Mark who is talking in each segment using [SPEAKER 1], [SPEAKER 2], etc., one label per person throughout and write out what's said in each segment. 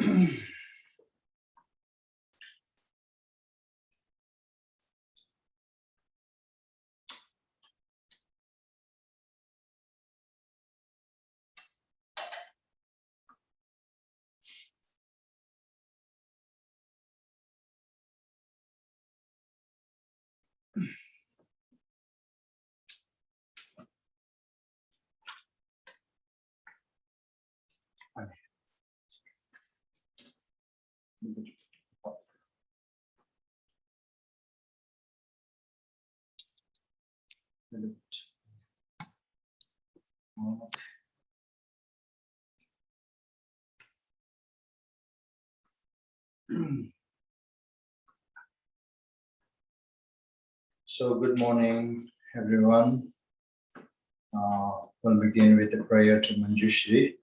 [SPEAKER 1] So, good morning, everyone. We'll begin with a prayer to Manjushri.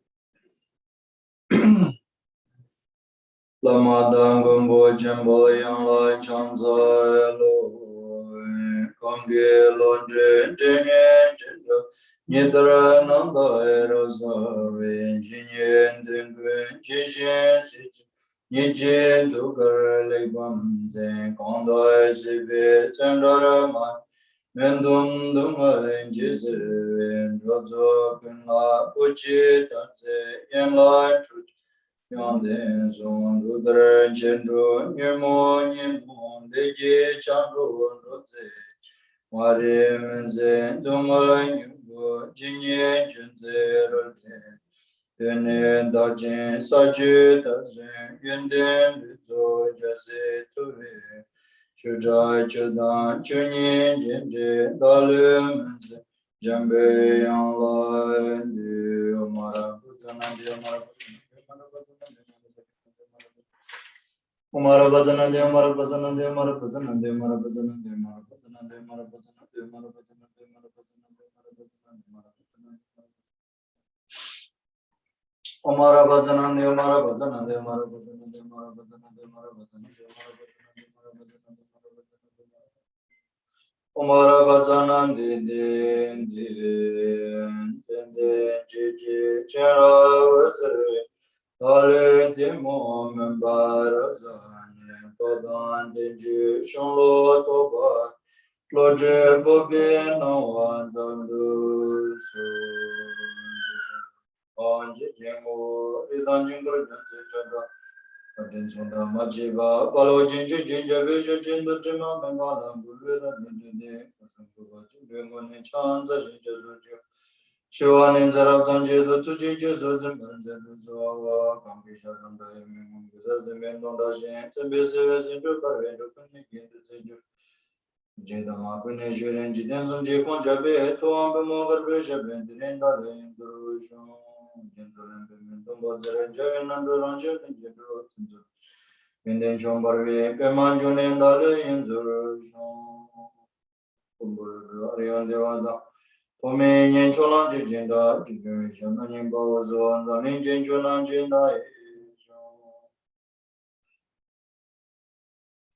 [SPEAKER 1] Lamadang gombo jambo yang lai chanza lo konge lo jen jenyen jendo nyedra nanda erosa ven jinyen dengwen jishen si nyejen dugar legbam zen kondo esibe sendara man mendum dunga jise ven jozo pinla puchi tanse yen lai chut Yanden son rudra jendo nyemo nyemo deje chandro roze Mare menze donga nyugo jinye junze roze Tene dajen saje dazen yenden rizo jase tuve Chujai chudan chunye jenje dale menze Jambe yang lai di omara kutana di omara Umara Badana de Umara Bazana de Umara Bazana de Umara Bazana de Umara Bazana de Umara Bazana de Umara Bazana de Umara Bazana de Umara Bazana de Umara Bazana de Umara Bazana de Umara Bazana de Umara Bazana de Umara Bazana de Chera Vasare Dale demo membarazane padan de shonlo toba loje bobe no anzandu so anje jemo idan jingur janse chada adin sonda majiba balo jinje jinje veje jinda jema mengala bulwela dinde kasangu bajinge mone chanza jinje zoje Shivanin Zarabdam Jedu Tuji Jesu Zimban Zedu Zowa Kampisha Sandaya Mimum Gizardim Bendon Rajen Zimbisi Vesindu Karvendu Kunnikin Zedu Jedama Kunne Shiren Jiden Sumji Konjabe Tuam Bimogar Besha Bendin Dale Indurushan Jentulen Bimindum Bodzere Jagan Nanduran Jetin Jedu Tindu Bindin Chombarvi Pemanjunen Dale Indurushan Kumburu Ariyan Devada Ome nyen cholan jinda jigen jana nyen bawazo anda nyen cholan jinda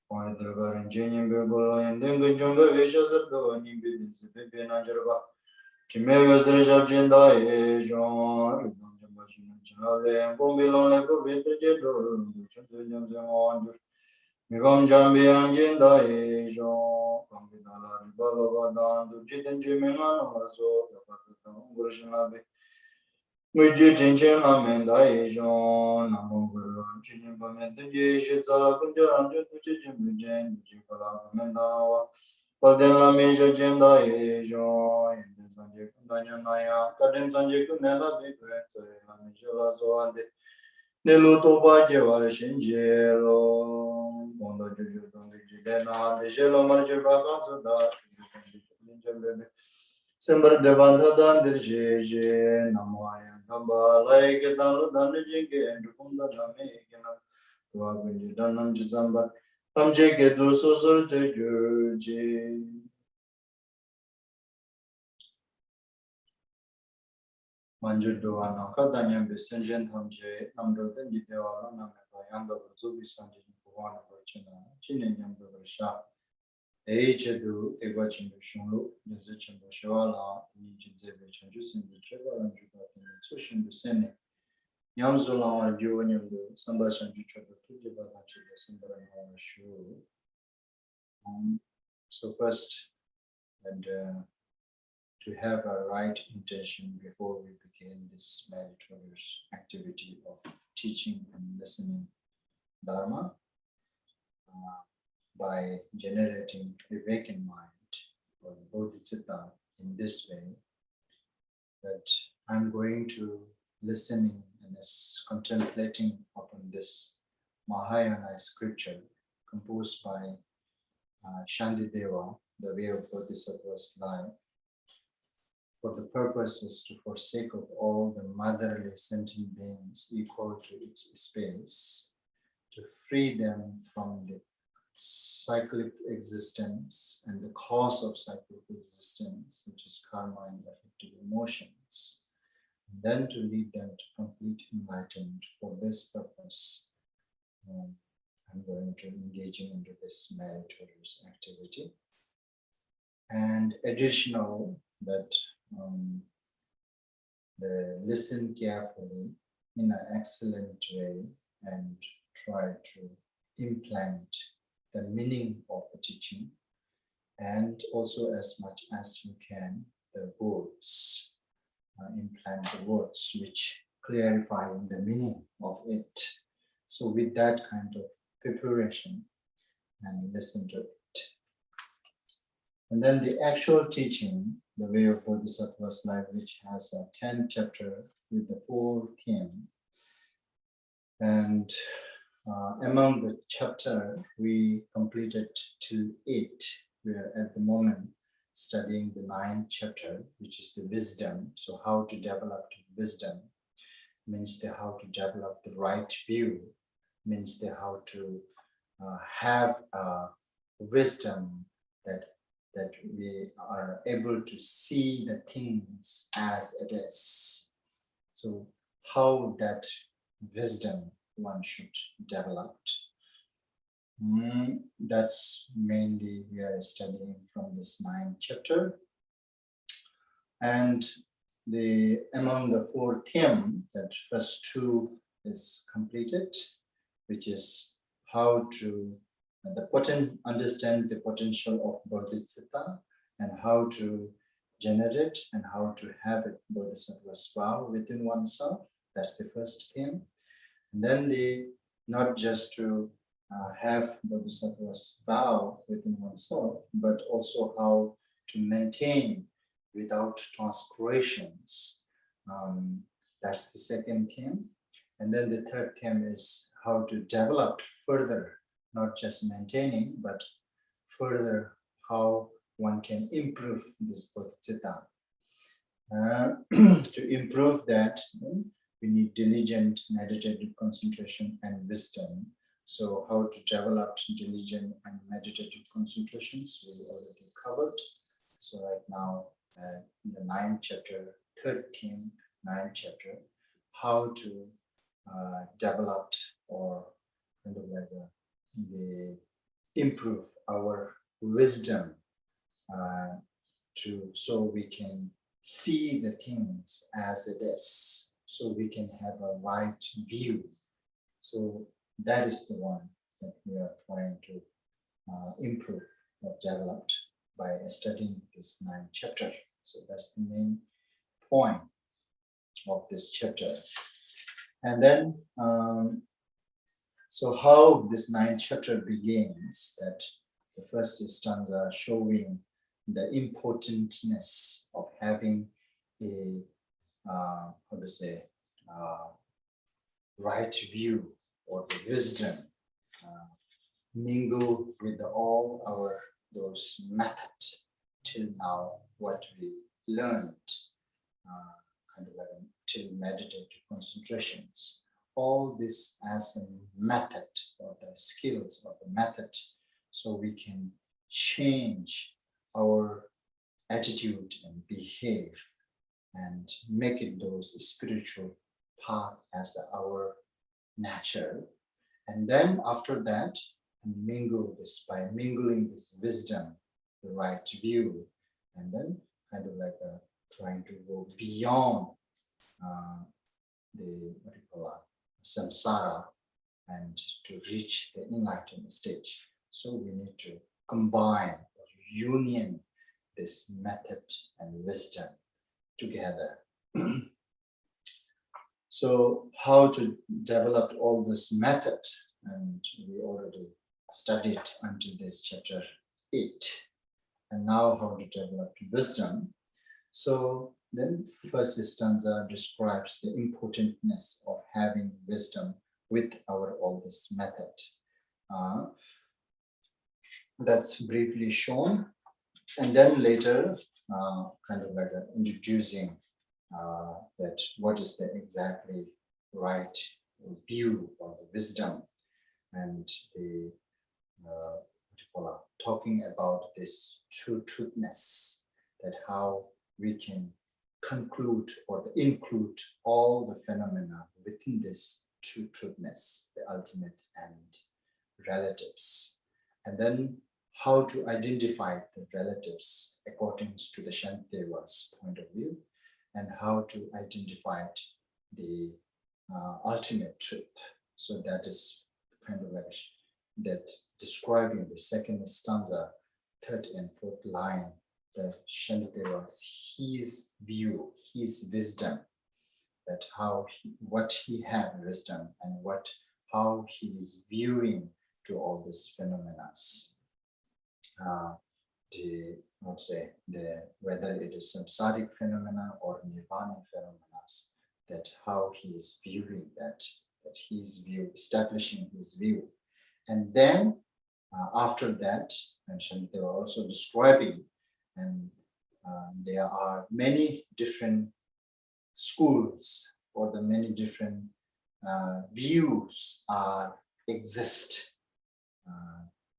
[SPEAKER 1] Wani degarin jenyen bebolo yenden jonga vesha sabdo ni bidin sepe pena jarba Kime vesre jab jinda jon Ridan jamba shina chinale Pombilon lepo vete jedo Chante jan zemanjur Mibam jambi anjinda jon Kambidala ribalo badan Dujiten jimena namaso Gurshanabe Muji Chinchen Amenda Ejon, Namo Guru, Chin Pamenta Yeshitala Punjaran, Juchi Jimbujan, Jipala Mendawa, Padela Major Jenda Ejon, and Sanjay Kundanaya, Kaden Sanjay Kunela Bigret, Mijala Soande, Niluto Bajeva Shinjero, Mondo Juju Dana, the Shelo Marjaba Suda, Sember Devanda Dandirje, Namaya, Tamba, like a Dalu Danjing, and Punda Dame, Wabi Danam Jizamba, Tamjake do so de Jurji. Manjuduana, Kadanyam Bisenjan Hamje, Namdo Denditeva, Namaka, Yanda, Zubi Sanjin, Puana, Chinayam Sha. Echedu Egwachin Shunlu, Yazichin Bashala, Nijin Zebe Chanjusin, the Cheval and Jubat, and Sushin Busene, Yamzula Yonyambu, Sambashan Juchaba, Sambara Shu. So first, and to have a right intention before we begin this meritorious activity of teaching and listening Dharma, by generating a vacant mind or Bodhicatta in this way, that I'm going to listening and contemplating upon this Mahayana scripture composed by Shantideva, the way of Bodhisattva's life, for the purpose is to forsake of all the motherly sentient beings equal to its space, to free them from the cyclic existence and the cause of cyclic existence, which is karma and affective emotions, and then to lead them to complete enlightenment. For this purpose, I'm going to engaging into this meritorious activity. And additional that listen carefully in an excellent way and try to implant the meaning of the teaching, and also as much as you can the words, implant the words which clarify the meaning of it. So with that kind of preparation, and listen to it. And then the actual teaching, the way of Bodhisattva's life, which has a 10 chapter with the 4 themes. And among the chapter, we completed till 8. We are at the moment studying the 9th chapter, which is the wisdom. So how to develop wisdom means the how to develop the right view, means the how to have wisdom that we are able to see the things as it is. So how that wisdom one should develop. That's mainly we are studying from this 9th chapter. And among the 4 themes, that first 2 is completed, which is how to understand the potential of Bodhisattva, and how to generate and how to have it Bodhisattva's vow within oneself. That's the first theme. And then not just to have Bodhisattva's vow within oneself, but also how to maintain without transgressions. That's the second theme. And then the third theme is how to develop further, not just maintaining, but further how one can improve this bodhicitta. To improve that, we need diligent meditative concentration and wisdom. So how to develop diligent and meditative concentrations we already covered. So right now, in the 9th chapter, 13th, 9th chapter, how to develop or kind of like improve our wisdom so we can see the things as it is, so we can have a right view. So that is the one that we are trying to improve or develop by studying this 9th chapter. So that's the main point of this chapter. And then, so how this 9th chapter begins, that the first stanza showing the importantness of having a, right view or the wisdom mingle with all those methods till now, what we learned, kind of like till meditative concentrations. All this as a method or the skills or the method, so we can change our attitude and behave and make it those spiritual path as our nature. And then after that, mingle this by mingling this wisdom, the right view, and then kind of like trying to go beyond the what you call samsara and to reach the enlightened stage. So we need to combine or union this method and wisdom together. So how to develop all this method, and we already studied until this chapter 8, and now how to develop wisdom. So then first stanza describes the importantness of having wisdom with our all this method. That's briefly shown, and then later kind of like introducing that what is the exactly right view of the wisdom, and the talking about this truthness, that how we can conclude or include all the phenomena within this truthness, the ultimate and relatives, and then how to identify the relatives according to the Shantideva's point of view, and how to identify the ultimate truth. So that is kind of like that describing the second stanza, third and fourth line, the Shantideva's his view, his wisdom, that how what he had wisdom and how he is viewing to all these phenomena. Whether it is samsaric phenomena or nirvana phenomena, that how he is viewing that his view, establishing his view. And then after that, mentioned, they were also describing, and there are many different schools or the many different views exist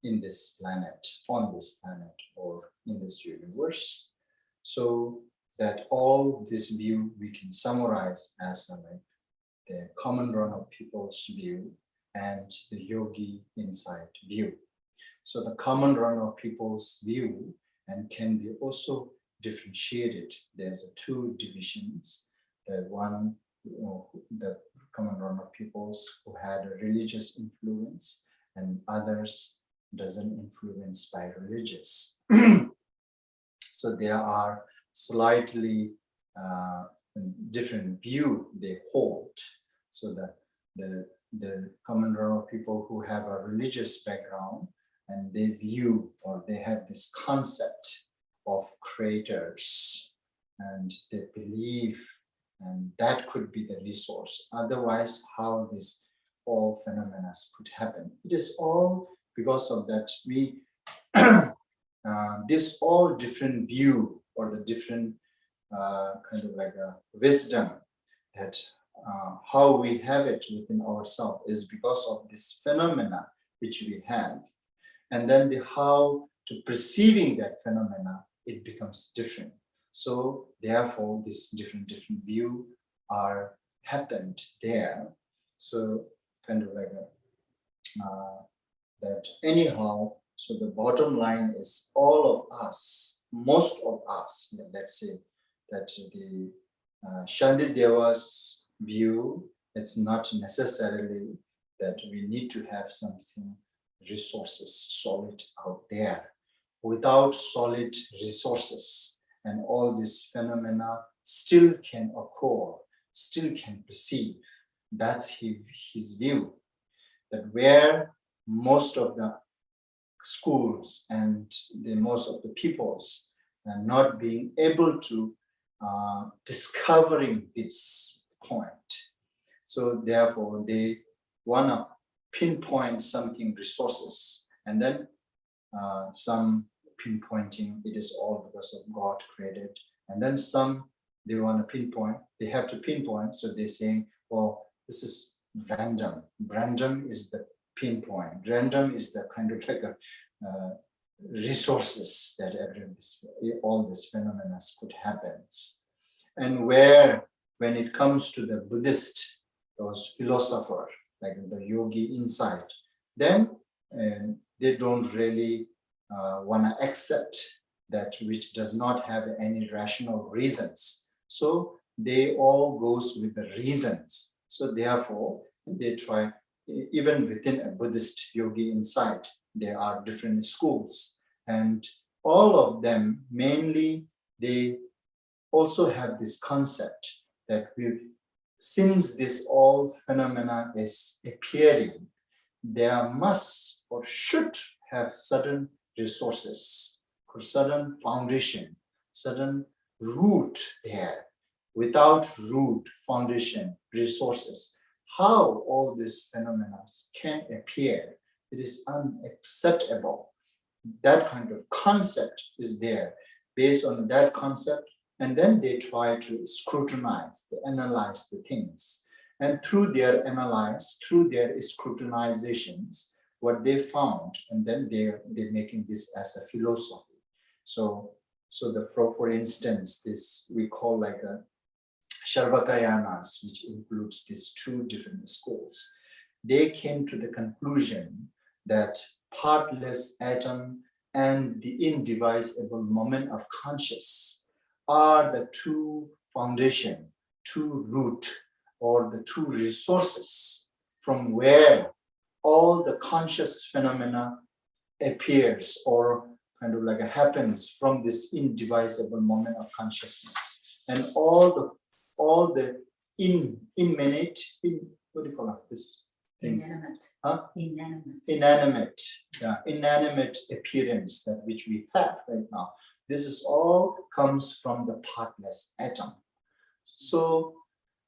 [SPEAKER 1] in this planet, on this planet, or in this universe. So that all this view we can summarize as like the common run of people's view and the yogi insight view. So the common run of people's view and can be also differentiated. There's two divisions. The one, the common run of peoples who had a religious influence, and others doesn't influence by religious. So there are slightly different view they hold. So that the common run of people who have a religious background, and they view or they have this concept of creators, and they believe, and that could be the resource. Otherwise, how this all phenomena could happen? It is all because of that we this all different view or the different kind of like a wisdom, that how we have it within ourselves is because of this phenomena which we have, and then how to perceiving that phenomena, it becomes different. So therefore this different view are happened there. So kind of like that anyhow. So the bottom line is all of us, most of us, let's say that the Shantideva's view, it's not necessarily that we need to have something resources solid out there. Without solid resources, and all these phenomena still can occur, still can perceive. That's his view. That where most of the schools and the most of the peoples are not being able to discovering this point. So therefore they want to pinpoint something resources, and then some pinpointing it is all because of God created, and then some they want to pinpoint, they have to pinpoint, so they're saying, oh, this is random. Random is the pinpoint. Random is the kind of like a resources that all these phenomena could happen. And when it comes to the Buddhist, those philosophers, like the yogi insight, then they don't really want to accept that which does not have any rational reasons. So they all goes with the reasons. So therefore, they try, even within a Buddhist yogi inside, there are different schools. And all of them, mainly, they also have this concept that since this all phenomena is appearing, there must or should have certain resources, or certain foundation, certain root there. Without root, foundation, resources, how all these phenomena can appear, it is unacceptable. That kind of concept is there. Based on that concept, and then they try to scrutinize, to analyze the things. And through their analyze, through their scrutinizations, what they found, and then they're making this as a philosophy. So for instance, this we call like a Sarvakayanas, which includes these two different schools. They came to the conclusion that partless atom and the indivisible moment of conscious are the two foundation, two root, or the two resources from where all the conscious phenomena appears or kind of like happens from this indivisible moment of consciousness. And all the inanimate, what do you call this? Things?
[SPEAKER 2] Inanimate.
[SPEAKER 1] Huh? Inanimate appearance that which we have right now. This is all comes from the partless atom. So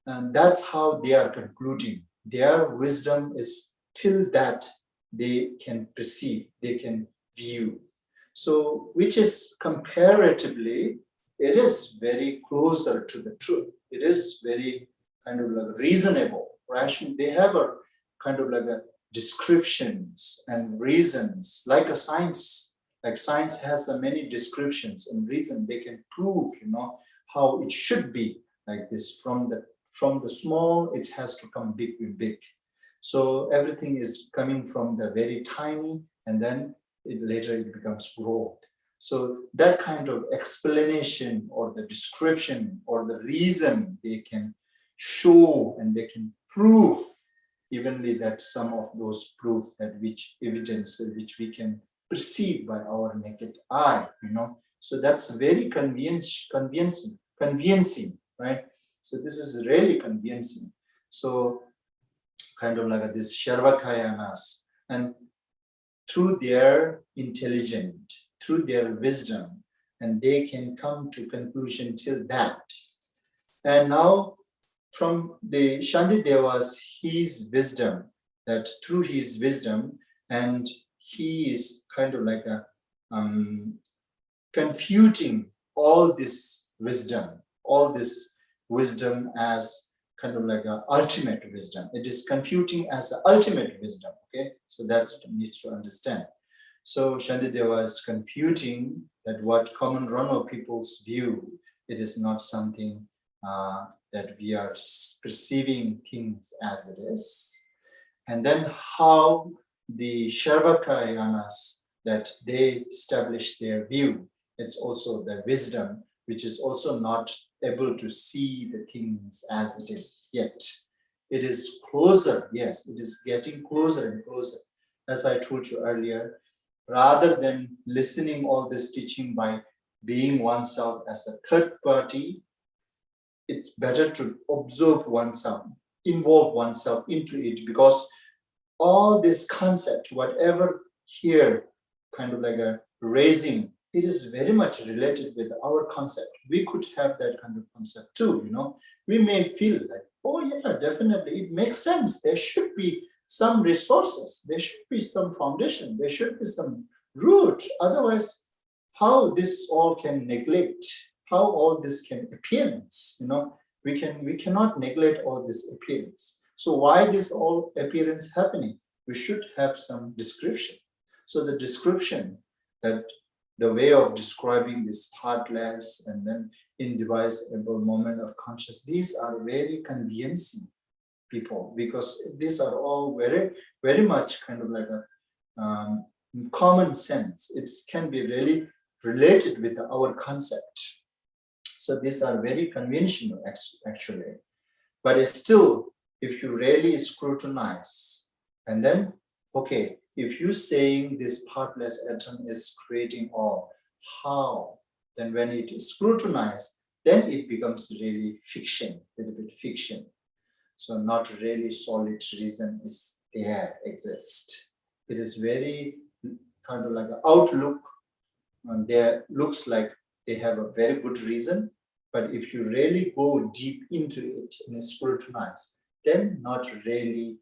[SPEAKER 1] that's how they are concluding. Their wisdom is till that they can perceive, they can view. So which is comparatively, it is very closer to the truth. It is very kind of like reasonable, rational. They have a kind of like a descriptions and reasons, like a science. Like science has many descriptions and reasons. They can prove, how it should be like this. From the small, it has to come big with big. So everything is coming from the very tiny, and then later it becomes growth. So that kind of explanation or the description or the reason they can show and they can prove evenly that some of those proof that which evidence which we can perceive by our naked eye, So that's very convincing, right? So this is really convincing. So kind of like this Sarvakayanas, and through their intelligence, through their wisdom, and they can come to conclusion till that. And now from the Shantideva's, his wisdom, that through his wisdom, and he is kind of like confuting all this wisdom as kind of like ultimate wisdom. It is confuting as ultimate wisdom, okay? So that's what needs to understand. So Shantideva is confuting that what common Rano people's view, it is not something that we are perceiving things as it is. And then how the Sarvakayanas, that they establish their view, it's also the wisdom, which is also not able to see the things as it is yet. It is closer, yes, it is getting closer and closer. As I told you earlier, rather than listening all this teaching by being oneself as a third party, it's better to observe oneself, involve oneself into it, because all this concept, whatever here, kind of like a raising, it is very much related with our concept. We could have that kind of concept too, We may feel like, oh yeah, definitely, it makes sense. There should be some resources. There should be some foundation. There should be some root. Otherwise, how this all can neglect, how all this can appearance, we cannot neglect all this appearance. So why this all appearance happening? We should have some description. So the description, that the way of describing this partless and then indivisible moment of consciousness, these are very convincing people, because these are all very, very much kind of like a common sense. It can be really related with our concept. So these are very conventional actually. But it's still, if you really scrutinize, and then, okay, if you're saying this partless atom is creating all, how? Then when it is scrutinized, then it becomes really fiction, a little bit fiction. So not really solid reason is there, exist. It is very kind of like an outlook, and there looks like they have a very good reason, but if you really go deep into it and scrutinize, then not really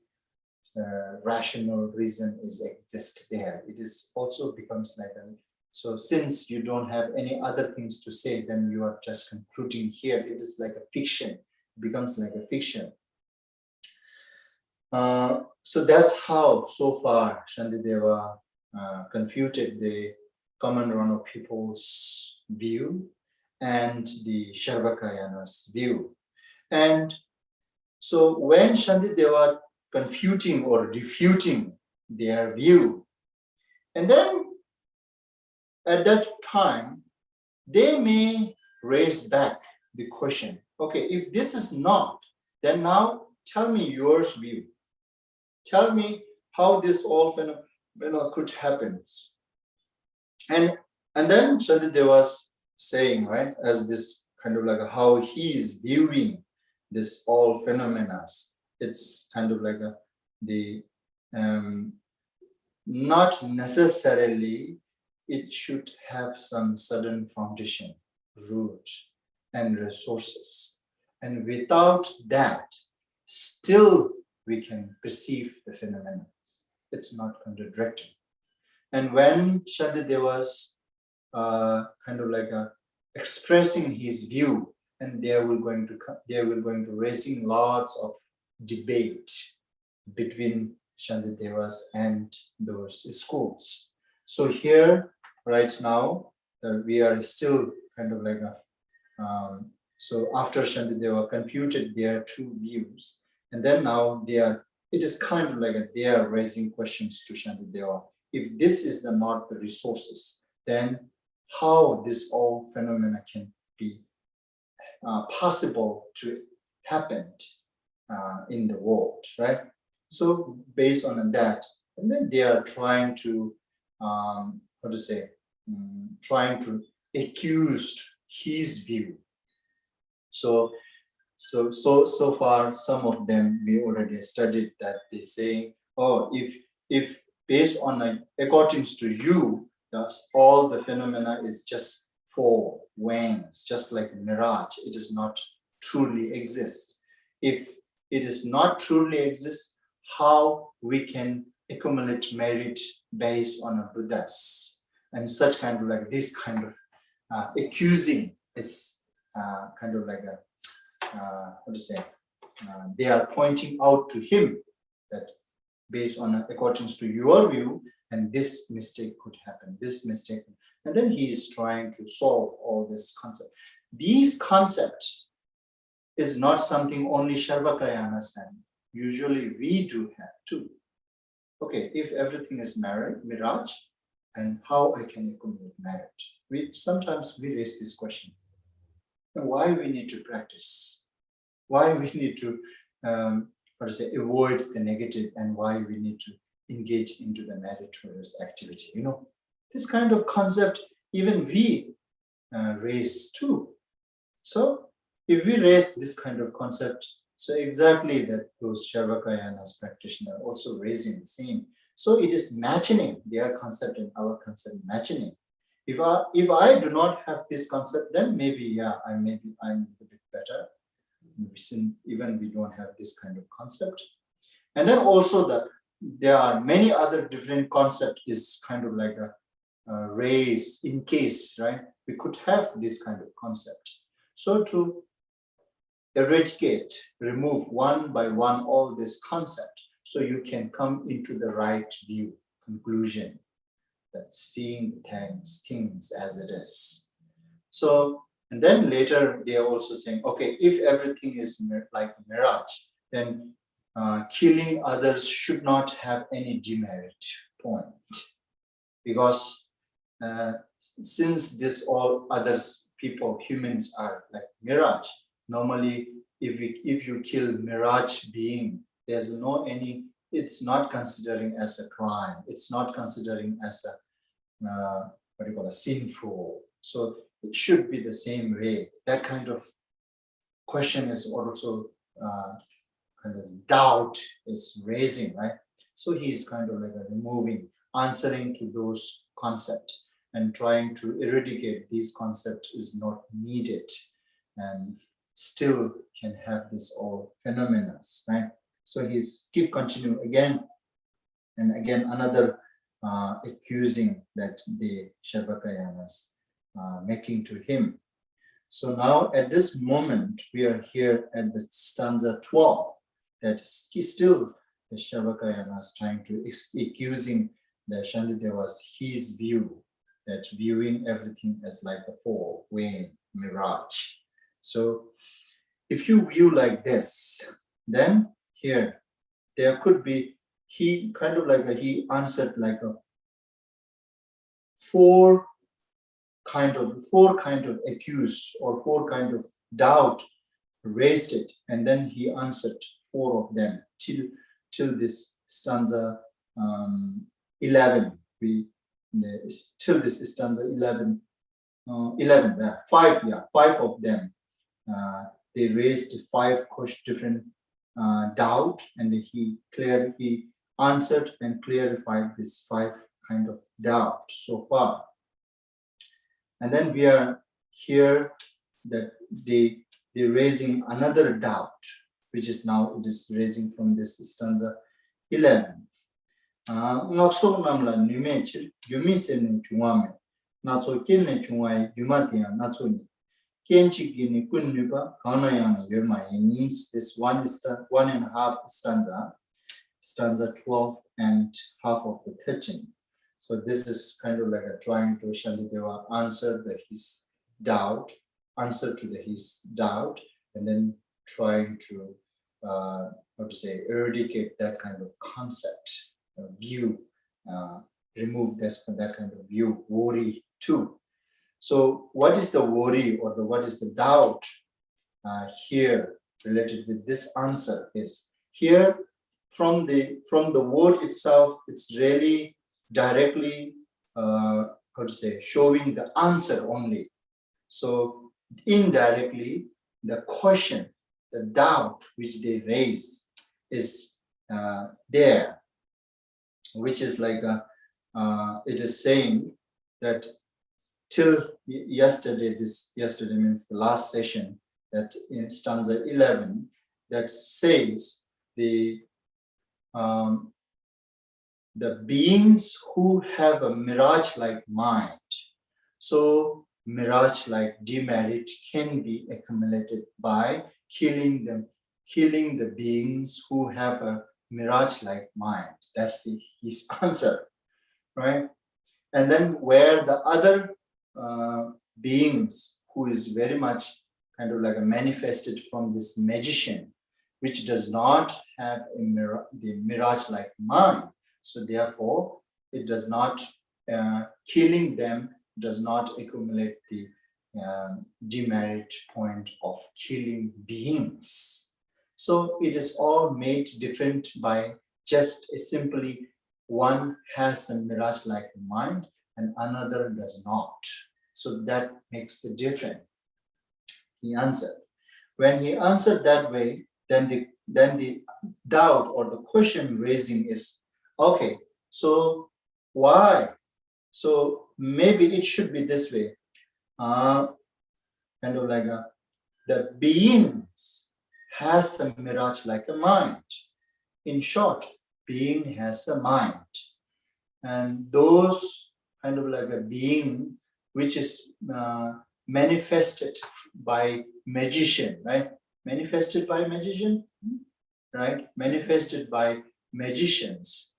[SPEAKER 1] rational reason is exist there. It is also becomes like a, so since you don't have any other things to say, then you are just concluding here. It is like a fiction, it becomes like a fiction. So that's how so far Shantideva confuted the common run of people's view and the Sharvakayana's view. And so when Shantideva confuting or refuting their view, and then at that time, they may raise back the question, okay, if this is not, then now tell me your view. Tell me how this all phenomena could happen. And then Shantideva was saying, right, as this kind of like how he's viewing this all phenomena, it's kind of like the not necessarily it should have some sudden foundation, root, and resources. And without that, still we can perceive the phenomena. It's not contradicting. And when Shantideva was kind of like expressing his view, and they were going to raising lots of debate between Shantidevas and those schools. So here, right now, we are still kind of like so after Shantideva confuted their two views, and then now it is kind of like they are raising questions to Shantideva. If this is not the resources, then how this all phenomena can be possible to happen in the world, right? So based on that, and then they are trying to, trying to accuse his view. So far, some of them we already studied that they say, oh, if based on according to you, thus all the phenomena is just for wings, just like mirage. It does not truly exist. If it is not truly exist, how we can accumulate merit based on a Buddhas? And such kind of like this kind of accusing is kind of like a they are pointing out to him that based on according to your view, and this mistake could happen, this mistake, and then he is trying to solve all this concept. These concepts is not something only Sharvakaya understand. Usually we do have too. Okay, if everything is mirage, and how I can accumulate merit? Sometimes we raise this question. Why we need to practice? Why we need to avoid the negative, and why we need to engage into the meritorious activity? You know, this kind of concept even we raise too. So if we raise this kind of concept, so exactly that those Sharvakayanas practitioners are also raising the same. So it is matching their concept and our concept matching. If I do not have this concept, then maybe I'm a bit better. Even we don't have this kind of concept. And then also that there are many other different concepts is kind of like a raise in case, right? We could have this kind of concept. So to eradicate, remove one by one all this concept, so you can come into the right view, conclusion, that seeing things as it is. So, and then later they are also saying, okay, if everything is like mirage, then killing others should not have any demerit point. Because since this all others people, humans are like mirage. Normally, if you kill mirage being, there's no any, it's not considering as a crime. It's not considering as a, what do you call, a sinful. So it should be the same way. That kind of question is also kind of doubt is raising, right? So he's kind of like removing, answering to those concepts and trying to eradicate these concepts is not needed and still can have this all phenomena, right? So he's keep continuing again and again, another accusing that the Shavakayanas making to him. So now at this moment, we are here at the stanza 12, that still the Shavakayana is trying to accusing the Shantidevas his view, that viewing everything as like a fall, wind, mirage. So if you view like this, then here, there could be, he kind of like, he answered like a four kind of accuse or four kind of doubt raised it, and then he answered four of them till this stanza 11. Till this stanza 11, 5 of them. They raised 5 different doubt, and he answered and clarified this 5 kind of doubt so far. And then we are here that they're raising another doubt, which is now it is raising from this stanza 11. Ngakso namla numechil yumi senu chungame natso kinne chungai yumatia natso ni kenchi gini kunnuba kanayana yuma means this 1.5 stanza 12 and half of the 13. So this is kind of like a trying to Shantideva answer his doubt, and then trying to eradicate that kind of concept, view, remove that kind of view, worry too. So what is the worry or what is the doubt here related with this answer is here from the word itself, it's really directly showing the answer only. So indirectly, the question, the doubt which they raise is there, which is like it is saying that till yesterday means the last session, that in stanza 11, that says the beings who have a mirage-like mind. So mirage-like demerit can be accumulated by killing the beings who have a mirage-like mind. That's his answer, right? And then where the other beings who is very much kind of like a manifested from this magician, which does not have the mirage-like mind. So therefore, it does not, killing them does not accumulate the demerit point of killing beings. So it is all made different by just simply one has a mirage-like mind and another does not. So that makes the difference. He answered. When he answered that way, then the doubt or the question raising is, okay, so why? So maybe it should be this way. Kind of like the beings has a mirage like a mind. In short, being has a mind. And those kind of like a being which is manifested by magician, right? Manifested by magician, right? Manifested by magicians.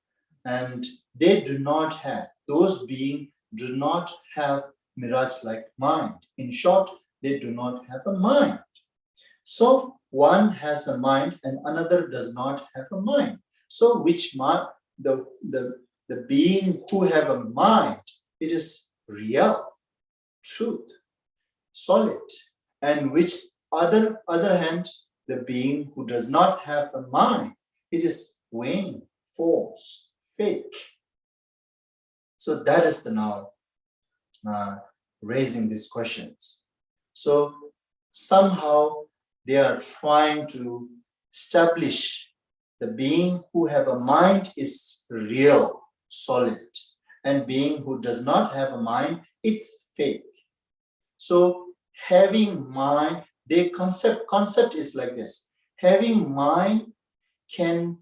[SPEAKER 1] And they do not have, those beings do not have mirage-like mind. In short, they do not have a mind. So one has a mind and another does not have a mind. So which mind, the being who have a mind, it is real, truth. solid. And which other hand, the being who does not have a mind, it is vain, false, fake. So that is the now raising these questions. So somehow they are trying to establish the being who have a mind is real, solid, and being who does not have a mind, it's fake. So having mind, the concept is like this. Having mind can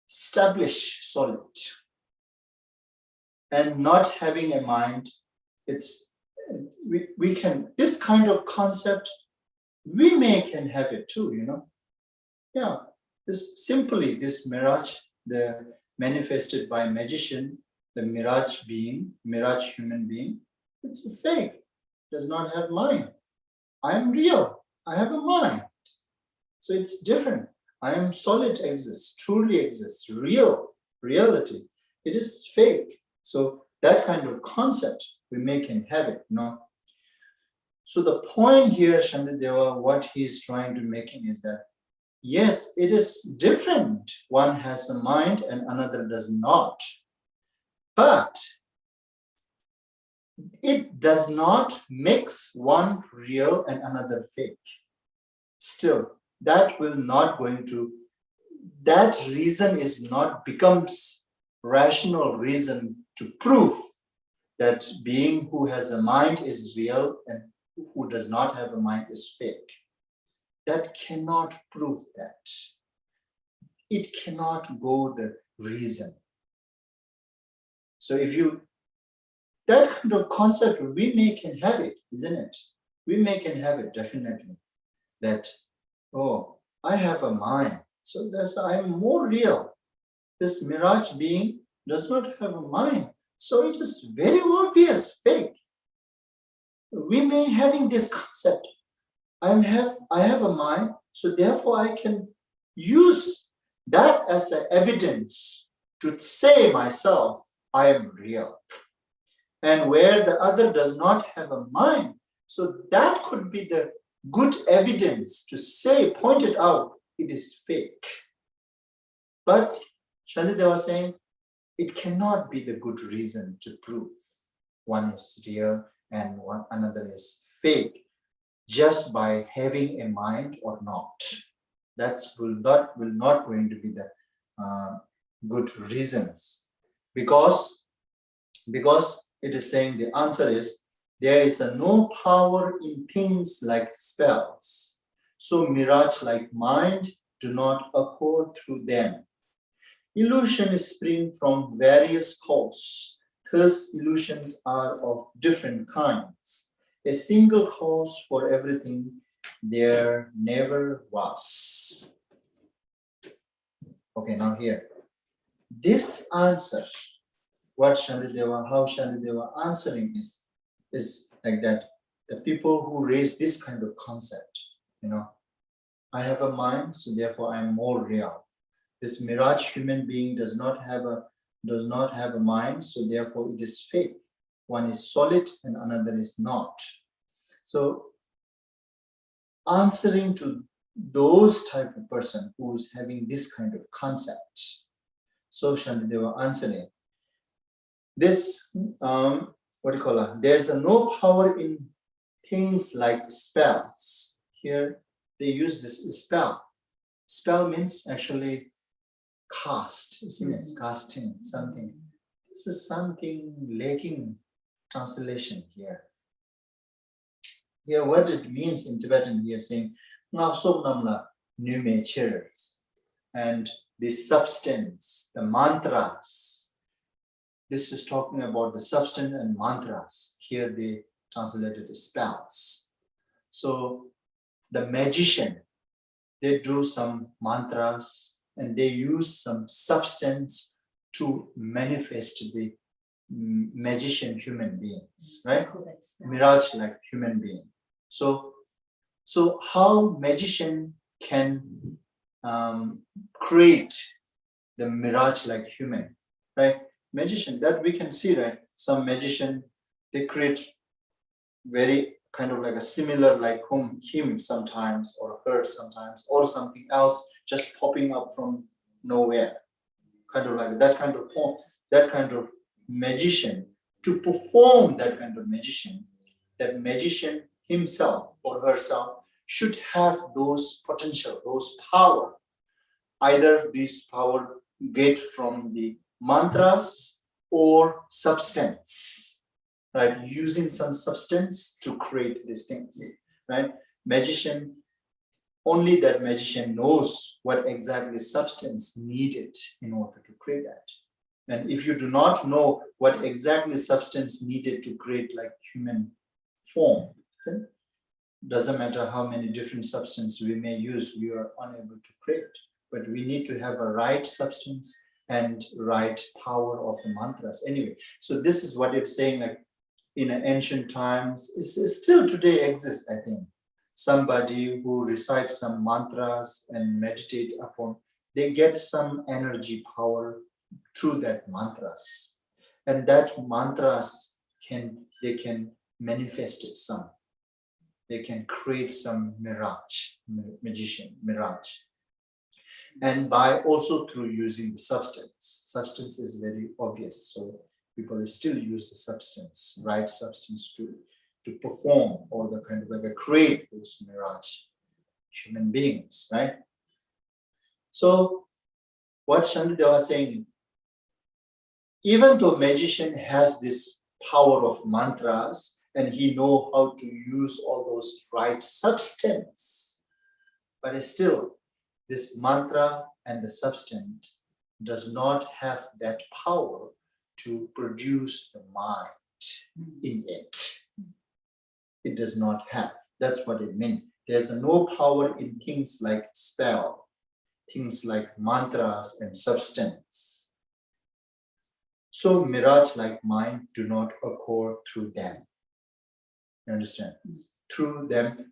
[SPEAKER 1] establish solid, and not having a mind, it's we can, this kind of concept we can have it too, Yeah, this mirage, the manifested by magician, the mirage human being, it's a fake, does not have mind. I am real, I have a mind. So it's different. I am solid, exists, truly exists, reality. It is fake. So that kind of concept we can have it, So the point here, Shantideva, what he is trying to making is that, yes, it is different. One has a mind and another does not. But it does not makes one real and another fake. Still, that reason is not becomes rational reason to prove that being who has a mind is real and who does not have a mind is fake. That cannot prove that. It cannot go the reason. So if that kind of concept, we can have it, isn't it? We can have it, definitely. That, oh, I have a mind, so that's I'm more real. This mirage being does not have a mind, so it is very obvious, fake. We may having this concept. I have a mind, so therefore I can use that as an evidence to say myself, I am real. And where the other does not have a mind, so that could be the good evidence to say, point it out, it is fake. But Shantideva was saying, it cannot be the good reason to prove one is real and another is fake just by having a mind or not. That will not going to be the good reasons, because it is saying the answer is there is no power in things like spells. So mirage like mind do not accord through them. Illusions spring from various causes. Thus, illusions are of different kinds. A single cause for everything there never was. Okay, now here. This answer, how Shantideva answering is like that. The people who raise this kind of concept, I have a mind, so therefore I am more real. This mirage human being does not have a mind, so therefore it is fake. One is solid and another is not. So answering to those type of person who is having this kind of concept, so Shantideva answering this, there's no power in things like spells. Here they use this spell. Spell means actually cast, isn't it? Casting something. This is something lacking translation here. Here, what it means in Tibetan, we are saying, new natures, and the substance, the mantras. This is talking about the substance and mantras. Here they translated spells. So the magician, they do some mantras and they use some substance to manifest the magician human beings, right? Mirage like human being. So how magician can create the mirage like human, right? Magician, that we can see, right? Some magician, they create very kind of like a similar like him sometimes, or her sometimes, or something else just popping up from nowhere. Kind of like that kind of form, that kind of magician, to perform that kind of magician, that magician himself or herself should have those potential, those power. Either this power get from the mantras or substance, right? Using some substance to create these things, right? Magician, only that magician knows what exactly substance needed in order to create that. And if you do not know what exactly substance needed to create like human form, then doesn't matter how many different substances we may use, we are unable to create. But we need to have a right substance and right power of the mantras. Anyway, so this is what it's saying, like in ancient times, it still today exists, I think. Somebody who recites some mantras and meditate upon, they get some energy power through that mantras. And that mantras they can manifest it some. They can create some mirage. And by also through using the substance. Substance is very obvious, so people still use the substance, right substance to perform or the kind of like create those mirage human beings, right? So what Shantideva was saying, even though magician has this power of mantras and he know how to use all those right substance, but still this mantra and the substance does not have that power to produce the mind in it. It does not have. That's what it means. There's no power in things like spell, things like mantras and substance. So mirage-like mind do not occur through them. You understand? Through them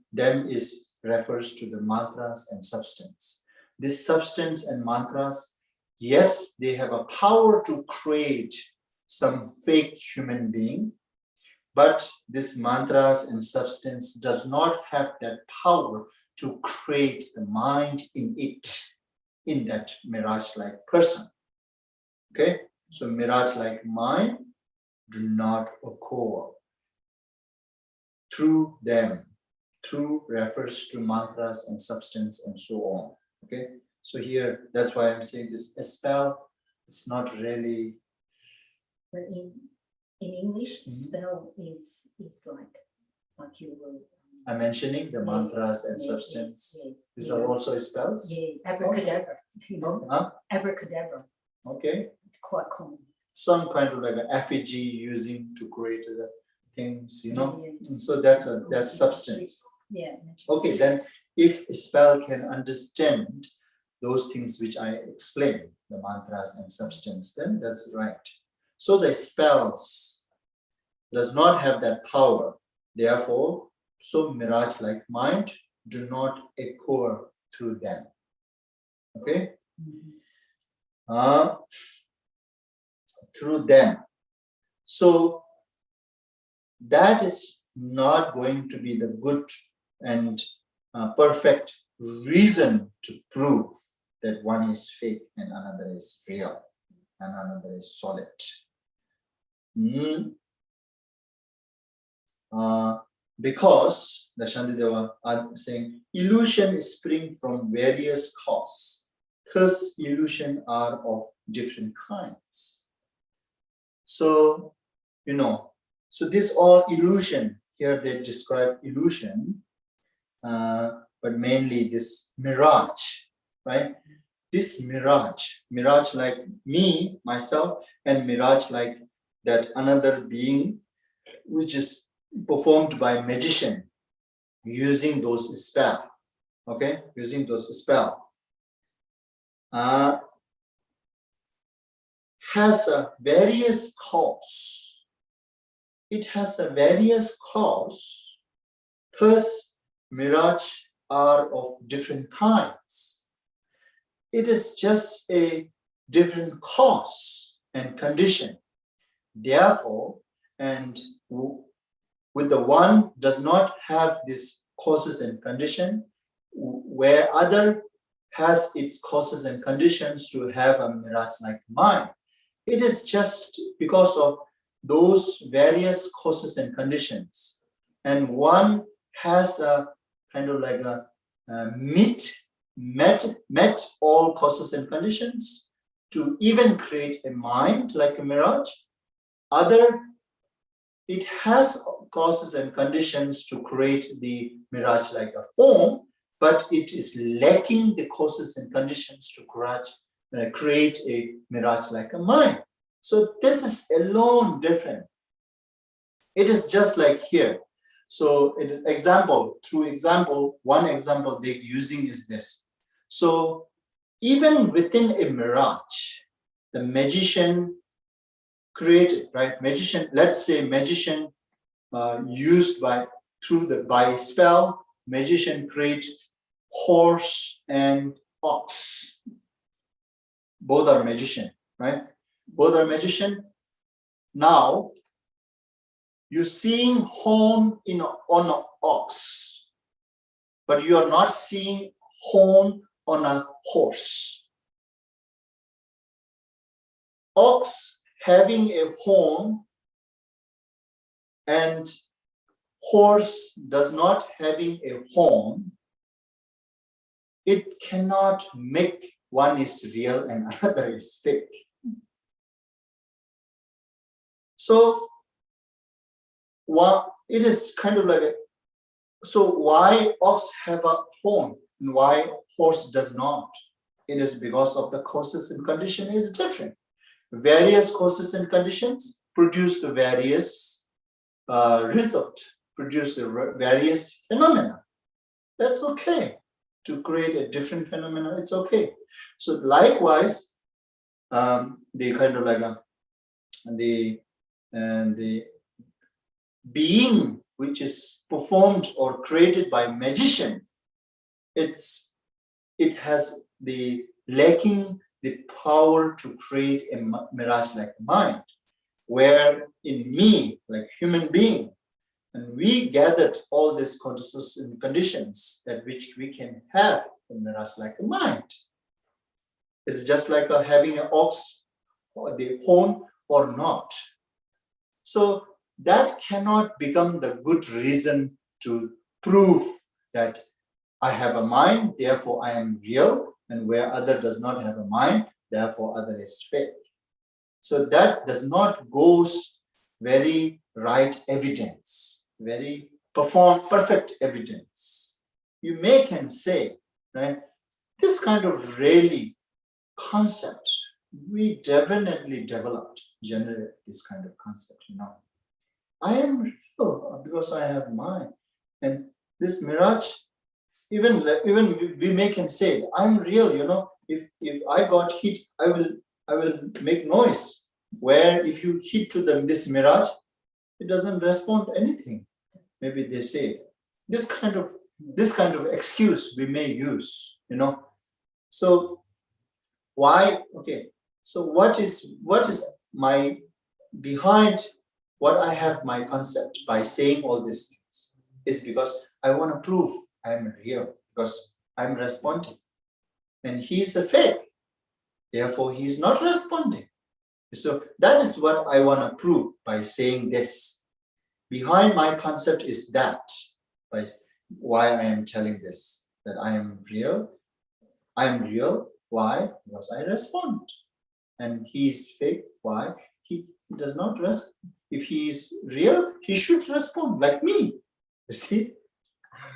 [SPEAKER 1] refers to the mantras and substance. This substance and mantras, yes, they have a power to create some fake human being, but this mantras and substance does not have that power to create the mind in it, in that mirage-like person. Okay? So mirage-like mind do not occur through them. Through refers to mantras and substance and so on. Okay, so here that's why I'm saying this spell. It's not really.
[SPEAKER 2] But in English, spell is like you were.
[SPEAKER 1] I'm mentioning the mantras and substance. These are also spells.
[SPEAKER 2] Yeah, abracadabra. You know, abracadabra.
[SPEAKER 1] Okay,
[SPEAKER 2] it's quite common.
[SPEAKER 1] Some kind of like an effigy using to create the things, you know. And so that's substance.
[SPEAKER 2] Yeah.
[SPEAKER 1] Okay, then if a spell can understand those things which I explained, the mantras and substance, then that's right. So the spells does not have that power. Therefore, so mirage-like mind do not occur through them. Okay? Through them. So that is not going to be the good and perfect reason to prove that one is fake and another is real and another is solid. Because the Shantideva are saying illusion spring from various causes. Thus, illusion are of different kinds. So, you know, so this all illusion, here they describe illusion, but mainly this mirage, right? This mirage like me, myself, and mirage like that another being, which is performed by magician using those spell, okay? Using those spell. Has a various cause. It has a various cause. Thus, mirage are of different kinds. It is just a different cause and condition. Therefore, and with the one does not have this causes and condition, where other has its causes and conditions to have a mirage-like mind. It is just because of those various causes and conditions. And one has a kind of like a met all causes and conditions to even create a mind like a mirage. Other, it has causes and conditions to create the mirage like a form, but it is lacking the causes and conditions to create a mirage like a mind. So this is alone different. It is just like here. So one example they're using is this. So even within a mirage, the magician created, right? Magician, let's say magician used by spell, magician create horse and ox. Both are magician, right? Both are magician. Now, you're seeing horn on an ox, but you are not seeing horn on a horse. Ox having a horn and horse does not having a horn, it cannot make one is real and another is fake. So it is kind of like so why ox have a horn and why horse does not? It is because of the causes and condition is different. Various causes and conditions produce the various result, produce the various phenomena. That's okay. To create a different phenomena, it's okay. So likewise, the kind of like the being which is performed or created by magician, it has the lacking the power to create a mirage-like mind, where in me, like human being, and we gathered all these conditions and conditions that which we can have a mirage-like mind. It's just like having an ox or the horn or not. So that cannot become the good reason to prove that I have a mind, therefore I am real, and where other does not have a mind, therefore other is fake. So that does not goes very right evidence, very perfect evidence. You can say, right, this kind of really concept, we definitely generate this kind of concept, I am real because I have mind. And this mirage, even we can say, I'm real, if I got hit, I will make noise. Where if you hit to this mirage, it doesn't respond to anything. Maybe they say this kind of excuse we may use, So why? Okay. So what is my behind what I have my concept by saying all these things is because I want to prove I'm real because I'm responding, and he's a fake. Therefore, he's not responding. So that is what I want to prove by saying this. Behind my concept is that, by why I am telling this, that I am real. I am real. Why? Because I respond. And he's fake. Why? He does not respond. If he is real, he should respond like me. You see?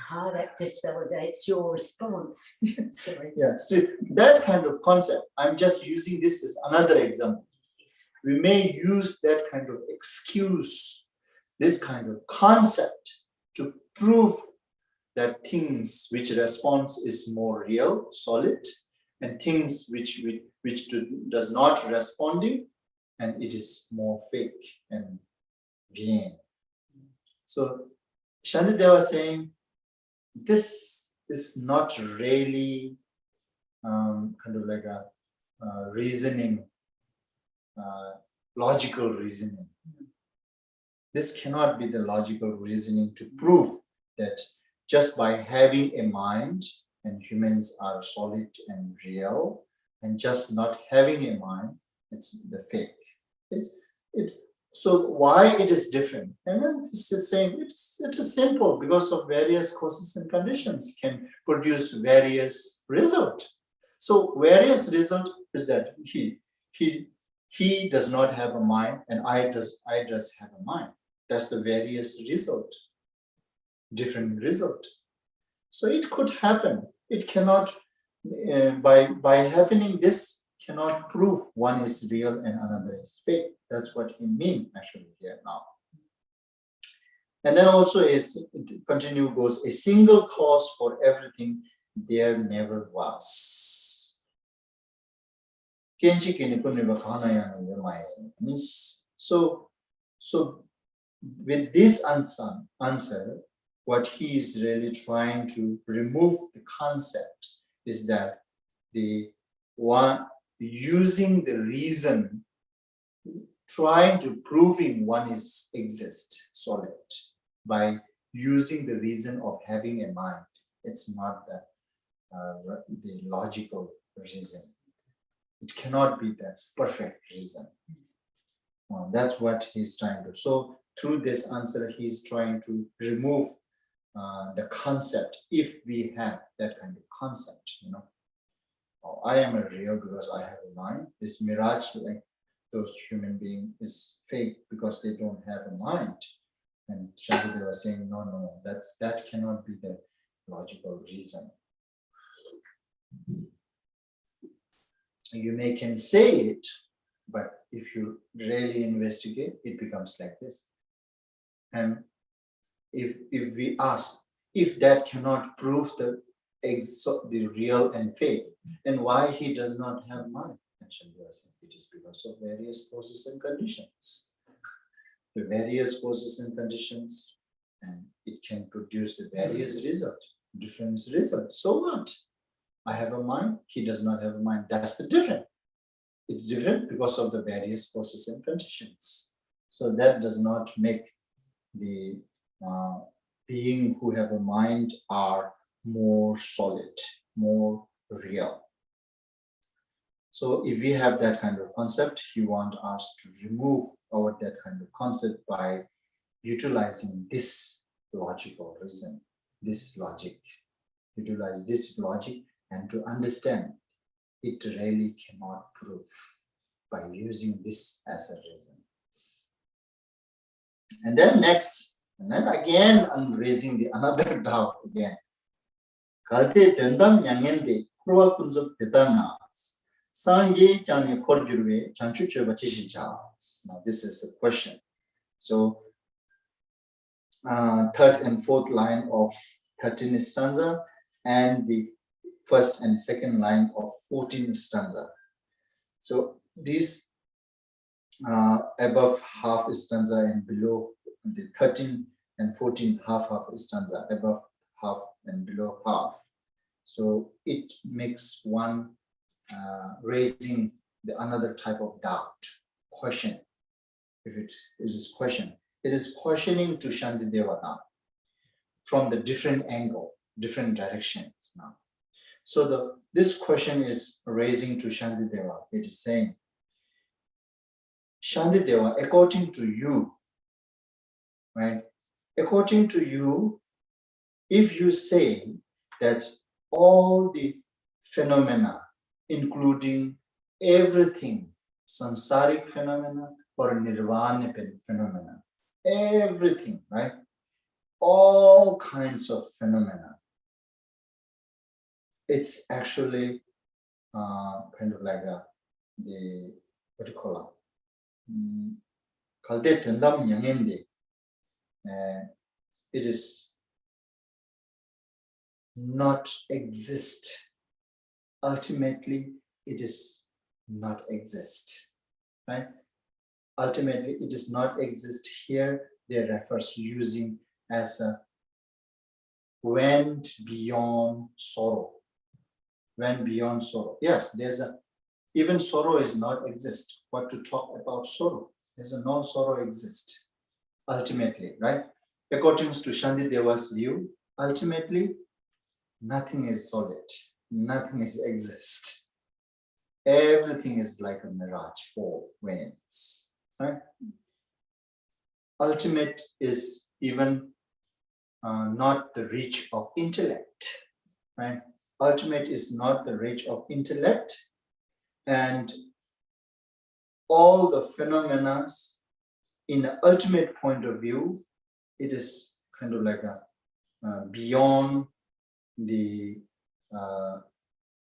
[SPEAKER 2] How that disvalidates your response. Sorry.
[SPEAKER 1] Yeah, so that kind of concept, I'm just using this as another example. We may use that kind of excuse, this kind of concept to prove that things which response is more real, solid, and things which does not responding, and it is more fake and vain. So Shanideva was saying, this is not really kind of like a reasoning, logical reasoning. This cannot be the logical reasoning to prove that just by having a mind and humans are solid and real, and just not having a mind, it's the fake. So why it is different? And then it's saying it is simple because of various causes and conditions can produce various results. So various result is that he does not have a mind and I does have a mind. That's the various result, different result. So it could happen. It cannot by happening this cannot prove one is real and another is fake. That's what he means actually here now. And then also is continue goes a single cause for everything there never was. So with this answer, what he is really trying to remove the concept is that the one using the reason, trying to proving one is exist solid by using the reason of having a mind. It's not the logical reason. It cannot be the perfect reason. That's what he's trying to. So through this answer, he's trying to remove the concept. If we have that kind of concept, I am a real because I have a mind. This mirage, like those human beings, is fake because they don't have a mind. And Shantideva was saying, no, that cannot be the logical reason. You can say it, but if you really investigate, it becomes like this. And if we ask, if that cannot prove the real and fake, then why he does not have mind? Actually, it is because of various causes and conditions. The various causes and conditions, and it can produce the various results, different results. So what? I have a mind, he does not have a mind. That's the difference. It's different because of the various causes and conditions. So that does not make the being who have a mind are more solid, more real. So if we have that kind of concept, he wants us to remove that kind of concept by utilizing this logical reason, this logic. Utilize this logic and to understand it really cannot prove by using this as a reason. And then next, and then again I'm raising another doubt again. Kalte tendam yangende kurwa kunzuk tetana sangi kyani korjurwe chanchu choba chishicha. Now this is the question. So third and fourth line of 13th stanza and the first and second line of 14th stanza. So these above half stanza and below the 13 and 14 half stanza, above half and below half. So it makes one raising another type of doubt, question. If it is question, it is questioning to Shantideva from the different angle, different directions now. So this question is raising to Shantideva. It is saying, Shantideva, according to you, right? According to you, if you say that all the phenomena, including everything, samsaric phenomena or nirvana phenomena, everything, right? All kinds of phenomena, it's actually kind of like the, what do you call it? It is not exist. Ultimately, it is not exist, right? Ultimately, it does not exist. Here, they refers using as a went beyond sorrow. Went beyond sorrow. Yes, even sorrow is not exist. What to talk about sorrow? There's no sorrow exist. ultimately, right? According to Shantideva's view, ultimately, nothing is solid, nothing is exist. Everything is like a mirage, four winds, right? Ultimate is even not the reach of intellect, right? Ultimate is not the reach of intellect, and all the phenomena in the ultimate point of view, it is kind of like a beyond the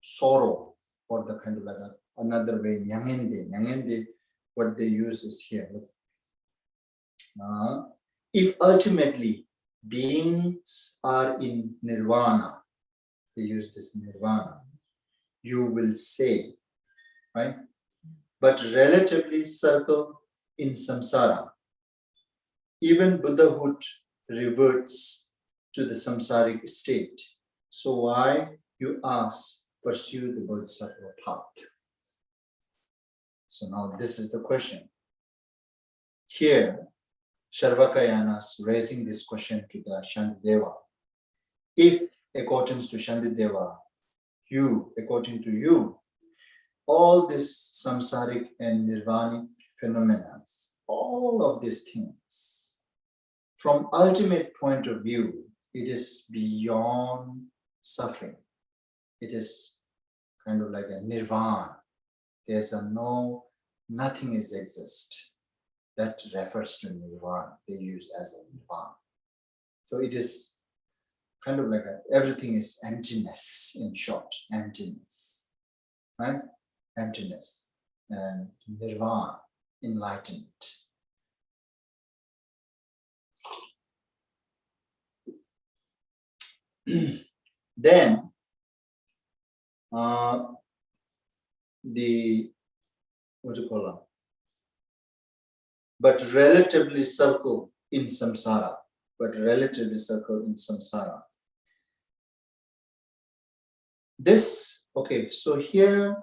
[SPEAKER 1] sorrow, or the kind of like another way, nyangende, what they use is here. If ultimately beings are in nirvana, they use this nirvana, you will say, right? But relatively circle in samsara. Even Buddhahood reverts to the samsaric state. So why, you ask, pursue the bodhisattva path? So now this is the question. Here, Sarvakayana is raising this question to the Shantideva. If, according to Shantideva, according to you, all this samsaric and nirvanic phenomena, all of these things, from ultimate point of view, it is beyond suffering. It is kind of like a nirvana. There's nothing is exist. That refers to nirvana. They use as a nirvana. So it is kind of like everything is emptiness, in short, emptiness, right? Emptiness and nirvana, enlightenment. Then what do you call it? But relatively circle in samsara. This, okay, so here,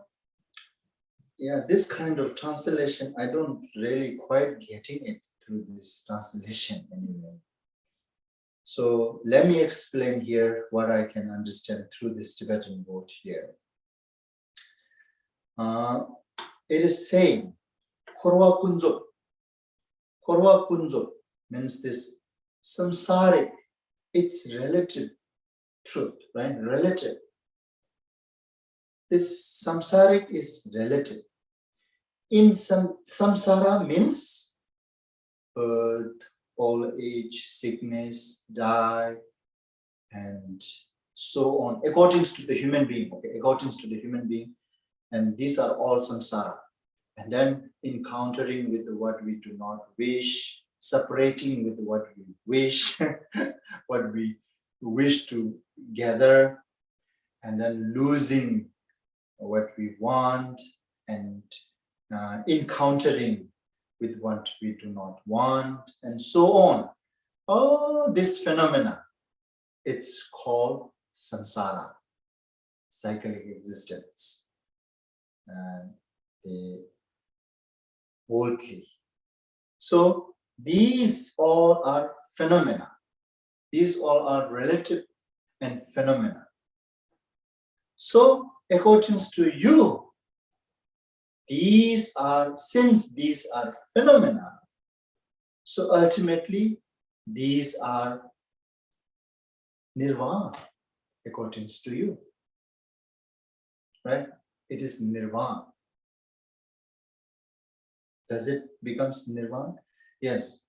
[SPEAKER 1] yeah, this kind of translation, I don't really quite getting it through this translation anyway. So let me explain here what I can understand through this Tibetan word here. It is saying, Korwa Kunzo. Korwa Kunzo means this samsaric, it's relative truth, right? Relative. This samsaric is relative. In samsara means birth, old age, sickness, die, and so on, according to the human being, okay, according to the human being, and these are all samsara. And then encountering with what we do not wish, separating with what we wish, what we wish to gather, and then losing what we want, and encountering with what we do not want, and so on. All this phenomena, it's called samsara, cyclic existence, and the worldly. So these all are phenomena. These all are relative and phenomena. So according to you, since these are phenomena, so ultimately these are nirvana, according to you, right? It is nirvana. Does it become nirvana? Yes.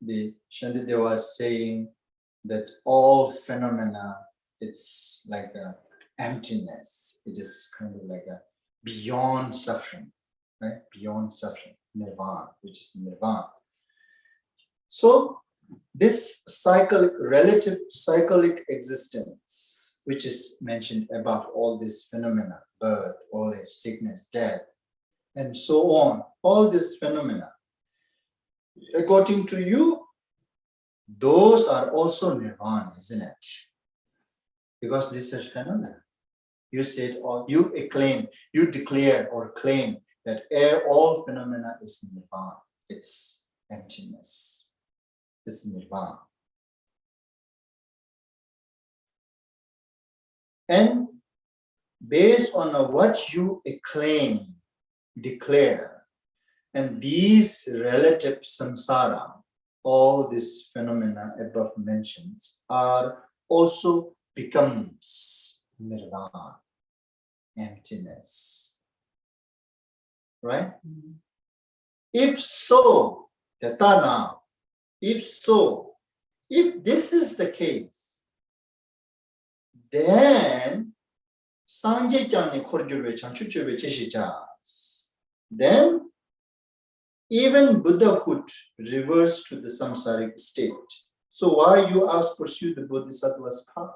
[SPEAKER 1] The Shantideva was saying that all phenomena, it's like a emptiness. It is kind of like a beyond suffering, right? Beyond suffering, nirvana, which is nirvana. So this relative cyclic existence, which is mentioned above, all these phenomena, birth, old age, sickness, death, and so on, all these phenomena, according to you, those are also nirvana, isn't it? Because this is phenomena. You said, or you declare or claim that all phenomena is nirvana. It's emptiness. It's nirvana. And based on what you acclaim, declare, and these relative samsara, all these phenomena above mentioned, are also becomes nirvana, emptiness. Right? If so, yatana, if so, if this is the case, then then even Buddhahood reverts to the samsaric state. So why you ask pursue the Bodhisattva's path?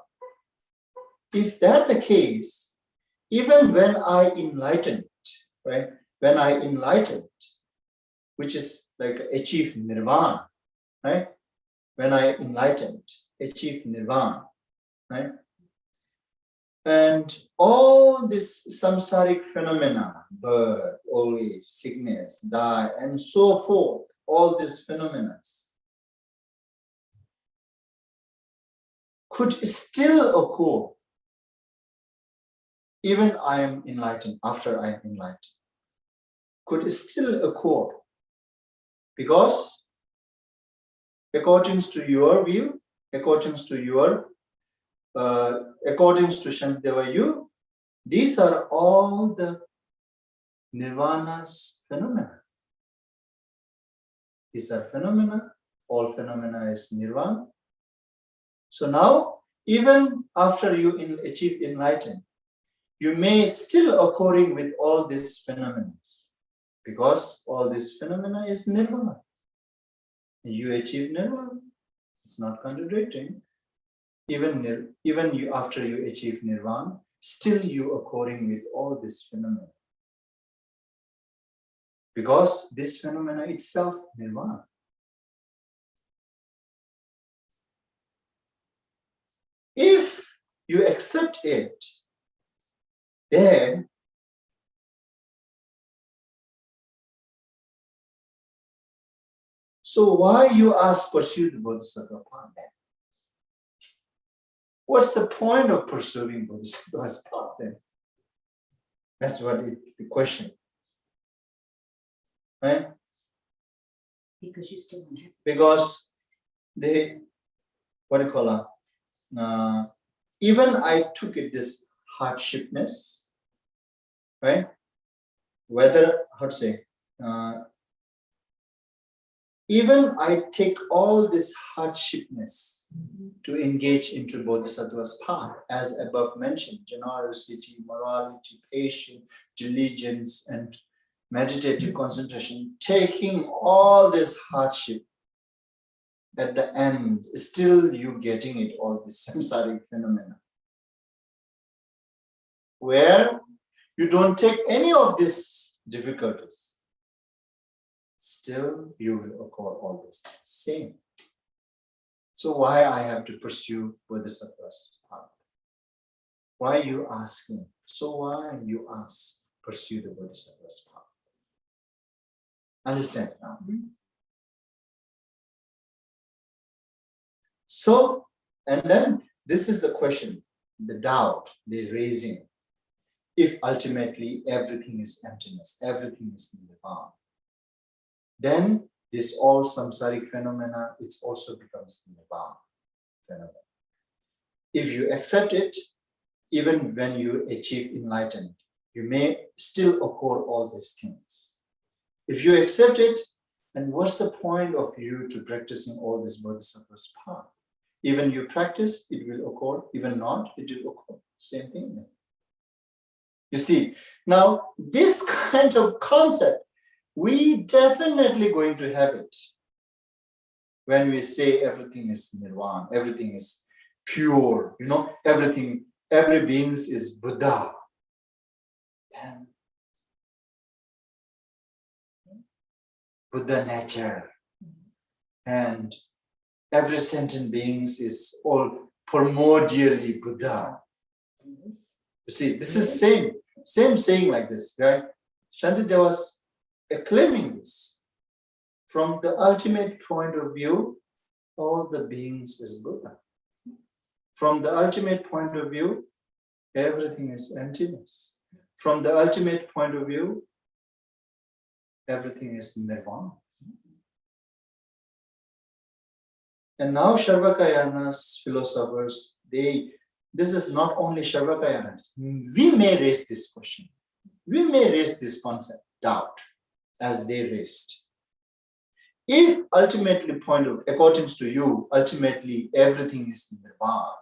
[SPEAKER 1] If that's the case, even when I enlightened, right? When I enlightened, which is like achieve nirvana, right? When I enlightened, achieve nirvana, right? And all this samsaric phenomena, birth, old age, sickness, die, and so forth, all these phenomena could still occur even I am enlightened, after I am enlightened, could still occur because according to your view, according to your according to Shantideva you, these are all the nirvana's phenomena. These are phenomena, all phenomena is nirvana. So now, even after you achieve enlightenment, you may still occurring with all these phenomena because all these phenomena is nirvana. You achieve nirvana, it's not contradicting. Even you after you achieve nirvana, still you occurring with all these phenomena. Because this phenomena itself nirvana. If you accept it, then so why you ask pursue the Bodhisattva path then? What's the point of pursuing Bodhisattva's path then? That's what the question. Right?
[SPEAKER 2] Because you still don't have.
[SPEAKER 1] Because they, what do you call it? Even I took it this hardshipness, right? Whether, how to say, even I take all this hardshipness to engage into Bodhisattva's path, as above mentioned, generosity, morality, patience, diligence, and meditative concentration, taking all this hardship, at the end, still you getting it, all this samsaric phenomena. Where you don't take any of these difficulties, still you will occur all this same. So why I have to pursue Bodhisattva's path? Why you asking? So why you ask, pursue the Bodhisattva's path? Understand now? So, and then this is the question, the doubt they're raising. If ultimately everything is emptiness, everything is nirvana, then this all samsaric phenomena, it also becomes nirvana phenomena. If you accept it, even when you achieve enlightenment, you may still occur all these things. If you accept it, then what's the point of you to practicing all this Bodhisattva's path? Even you practice, it will occur. Even not, it will occur. Same thing. You see, now this kind of concept, we definitely going to have it when we say everything is nirvana, everything is pure, you know, everything, every being is Buddha. Then Buddha nature, and every sentient being is all primordially Buddha. You see, this is same saying like this, right? Shantideva was acclaiming this from the ultimate point of view. all the beings is Buddha. From the ultimate point of view, everything is emptiness. From the ultimate point of view, everything is nirvana. And now Sarvakayanas, philosophers, this is not only Sarvakayanas. We may raise this question. We may raise this concept, doubt, as they raised. If ultimately according to you, ultimately everything is nirvana,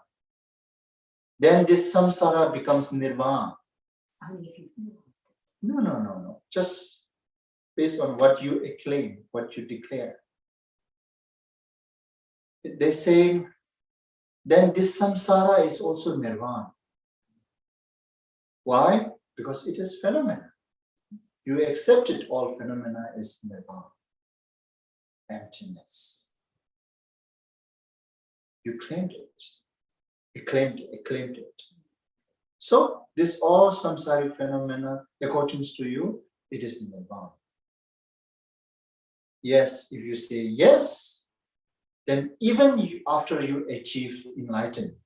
[SPEAKER 1] then this samsara becomes nirvana.
[SPEAKER 2] Only if you realized it.
[SPEAKER 1] No. Just based on what you acclaim, what you declare. They say, then this samsara is also nirvana. Why? Because it is phenomena. You accepted all phenomena is nirvana. Emptiness. You claimed it. You claimed it. So this all samsaric phenomena, according to you, it is nirvana. Yes, if you say yes, then even after you achieve enlightenment,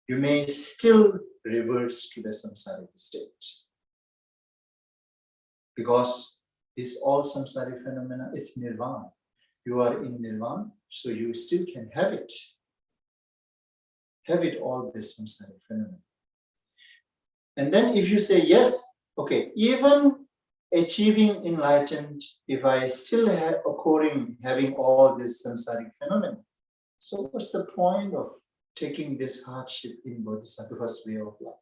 [SPEAKER 1] you may still reverse to the samsaric state. Because this all samsaric phenomena, it's nirvana. You are in nirvana, so you still can have it. Have it all this samsaric phenomena. And then if you say yes, okay, even achieving enlightenment, if I still having all this samsaric phenomena, so what's the point of taking this hardship in Bodhisattva's way of life?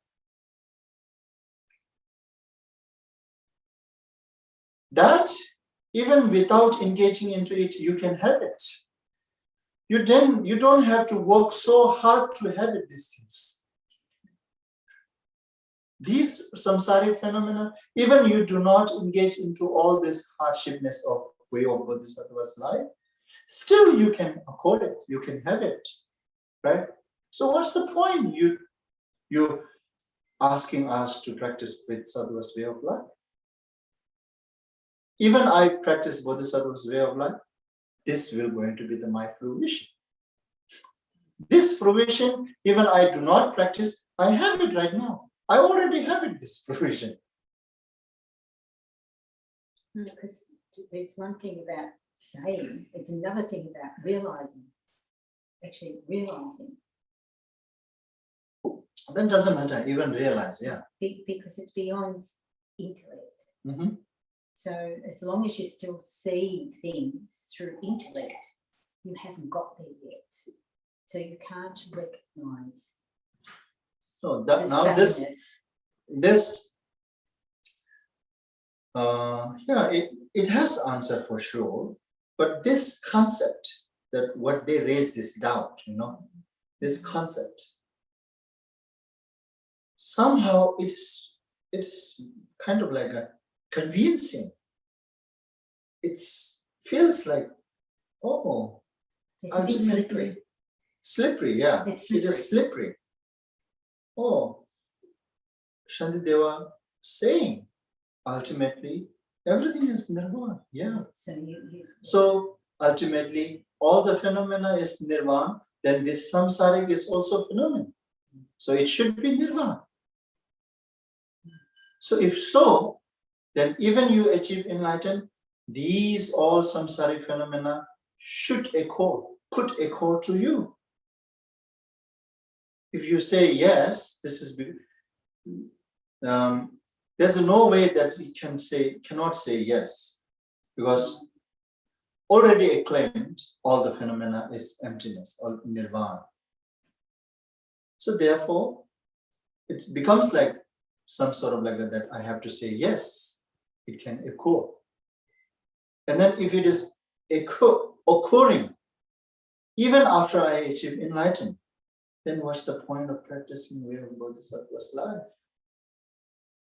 [SPEAKER 1] That even without engaging into it, you can have it. You don't have to work so hard to have it, these things. These samsaric phenomena, even you do not engage into all this hardshipness of way of Bodhisattva's life, still you can accord it, you can have it, right? So what's the point you asking us to practice Bodhisattva's way of life? Even I practice Bodhisattva's way of life, this will going to be my fruition. This fruition, even I do not practice, I have it right now. I already have it, this fruition.
[SPEAKER 2] Because there's one thing about saying, it's another thing about realizing. Actually realizing.
[SPEAKER 1] That doesn't matter, even realize, yeah.
[SPEAKER 2] Because it's beyond intellect.
[SPEAKER 1] Mm-hmm.
[SPEAKER 2] So as long as you still see things through intellect, you haven't got there yet. So you can't recognize.
[SPEAKER 1] So that now
[SPEAKER 2] sameness.
[SPEAKER 1] It has answer for sure, but this concept that what they raise this doubt, this concept, somehow it is kind of like a convincing. It feels like, oh,
[SPEAKER 2] it's ultimately
[SPEAKER 1] slippery, yeah.
[SPEAKER 2] It's slippery.
[SPEAKER 1] It is slippery. Oh, Shantideva saying, ultimately, everything is nirvana. Yeah. So ultimately, all the phenomena is nirvana. Then this samsaric is also phenomenon. So it should be nirvana. So if so, then even you achieve enlightenment, these all samsaric phenomena could echo to you. If you say yes, this is there's no way that we cannot say yes, because already acclaimed all the phenomena is emptiness or nirvana. So therefore, it becomes like some sort of like that I have to say yes, it can echo. And then if it is occurring, even after I achieve enlightenment, then what's the point of practicing way of Bodhisattva's life?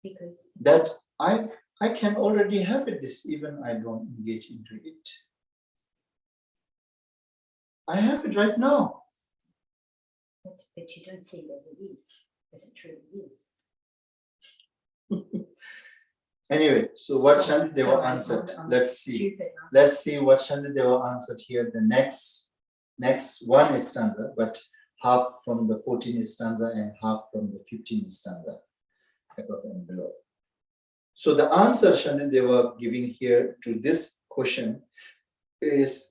[SPEAKER 2] Because
[SPEAKER 1] that I can already have it, this even I don't engage into it. I have it right now.
[SPEAKER 2] But you don't see it as it is, as it truly is.
[SPEAKER 1] Anyway, so what Shantideva answered? Let's see what Shantideva answered here. The next next one stanza, but half from the 14th stanza and half from the 15th stanza, above and below. So the answer, Shanti, they were giving here to this question is,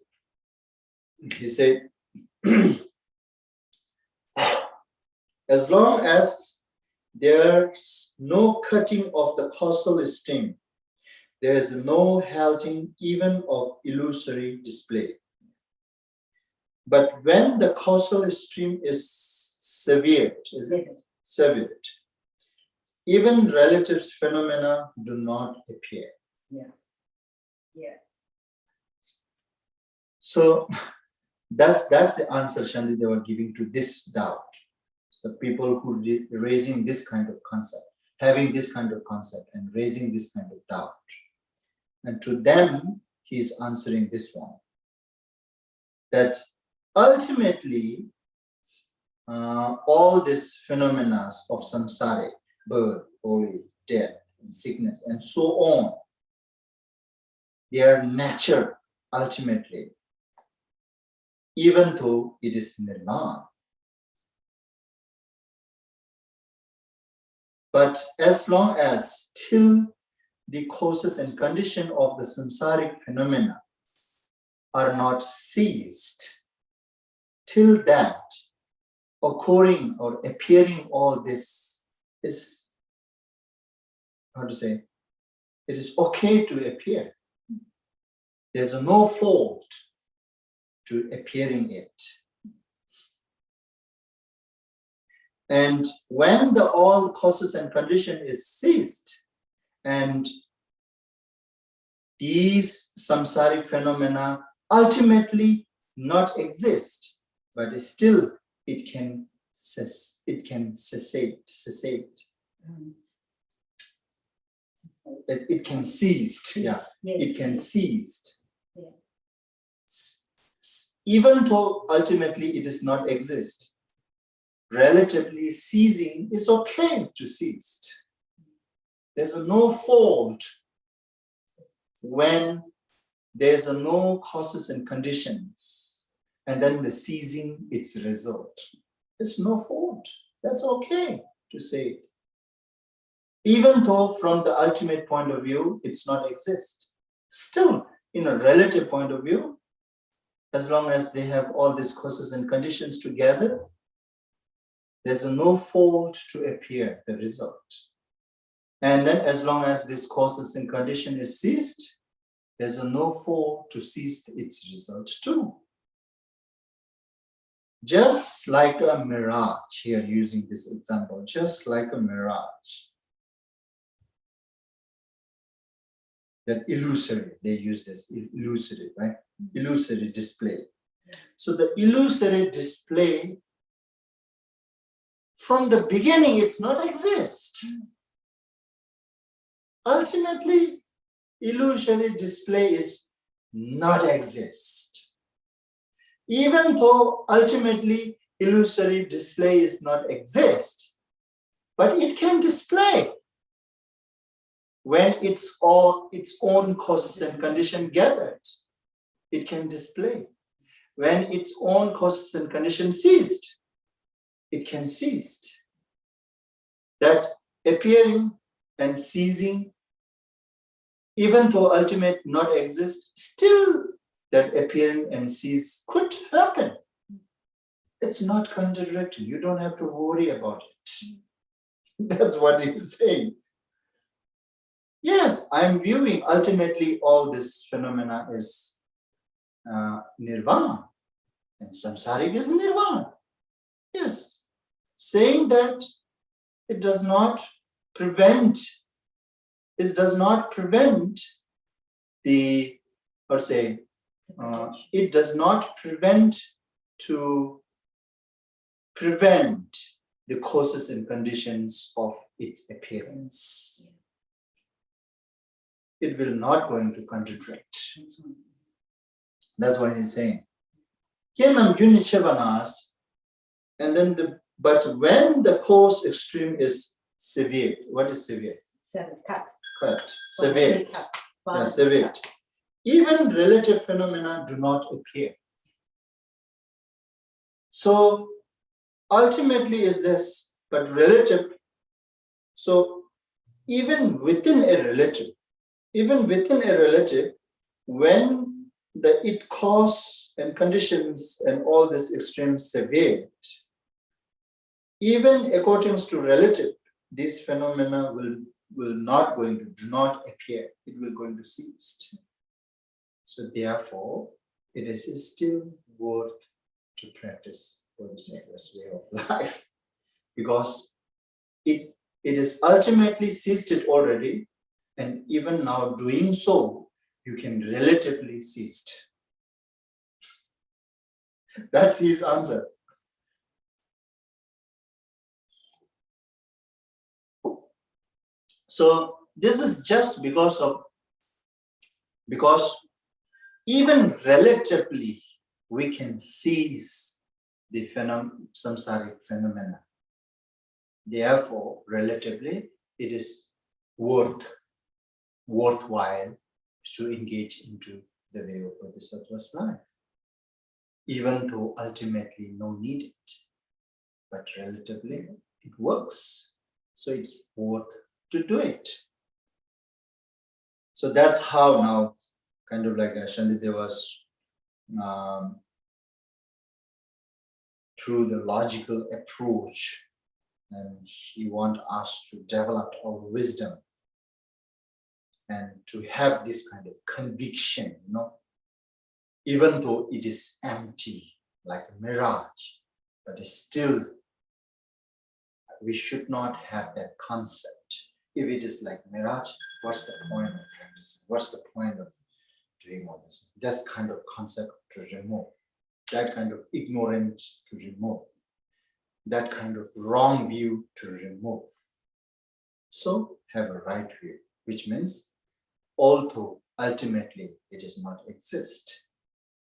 [SPEAKER 1] he said, as long as there's no cutting of the causal stream, there is no halting even of illusory display. But when the causal stream is severed, even relative phenomena do not appear. So that's the answer, Shanti, they were giving to this doubt. The people who are raising this kind of concept, having this kind of concept and raising this kind of doubt. And to them, he's answering this one. That ultimately, all these phenomena of samsara, birth, old age, death, and sickness, and so on, their nature ultimately, even though it is nirvana. But as long as till the causes and condition of the samsaric phenomena are not ceased, till that occurring or appearing all this is, how to say, it is okay to appear. There's no fault to appearing it. And when the all causes and condition is ceased, and these samsaric phenomena ultimately not exist, but still it can cessate. It can cease.
[SPEAKER 2] Yes,
[SPEAKER 1] it can
[SPEAKER 2] yes.
[SPEAKER 1] cease.
[SPEAKER 2] Yeah.
[SPEAKER 1] Even though ultimately it does not exist, relatively ceasing is okay to cease. There's no fault when there's no causes and conditions, and then the ceasing its result. It's no fault. That's okay to say. Even though from the ultimate point of view, it's not exist. Still, in a relative point of view, as long as they have all these causes and conditions together, there's no fault to appear, the result. And then as long as this causes and condition is ceased, there's no fault to cease its result too. Just like a mirage, here using this example, just like a mirage. That illusory, they use this illusory, right? Illusory display. So the illusory display, from the beginning, it's not exist. Ultimately, illusory display is not exist. Even though ultimately illusory display is not exist, but it can display when it's all its own causes and condition gathered. It can display. When its own causes and condition ceased, it can cease. That appearing and ceasing, even though ultimate not exist, still that appearing and cease could happen. It's not contradictory. You don't have to worry about it. That's what he's saying. Yes, I'm viewing ultimately all this phenomena is nirvana, and samsaric is nirvana. Yes, saying that it does not prevent the, or say, it does not prevent the causes and conditions of its appearance. It will not going to contradict. That's what he's saying. And then but when the cause extreme is severe, what is severe? Cut. Severe. Yeah, severe. Even relative phenomena do not appear. So ultimately is this, but relative. So even within a relative, when the it cause and conditions and all this extreme severe, even according to relative, these phenomena do not appear. It will going to cease. So therefore, it is still worth to practice Bodhisattva's way of life, because it is ultimately ceased it already, and even now doing so, you can relatively cease. That's his answer. So this is just because even relatively we can seize the samsaric phenomena. Therefore, relatively, it is worthwhile to engage into the way of Bodhisattva's life, even though ultimately no need it. But relatively, it works. So it's worth to do it. So that's how now, kind of like Shantideva's through the logical approach, and he wants us to develop our wisdom and to have this kind of conviction, even though it is empty, like a mirage, but still we should not have that concept. If it is like mirage, what's the point of practicing? What's the point of doing all this? That kind of concept to remove, that kind of ignorance to remove, that kind of wrong view to remove. So have a right view, which means although ultimately it does not exist,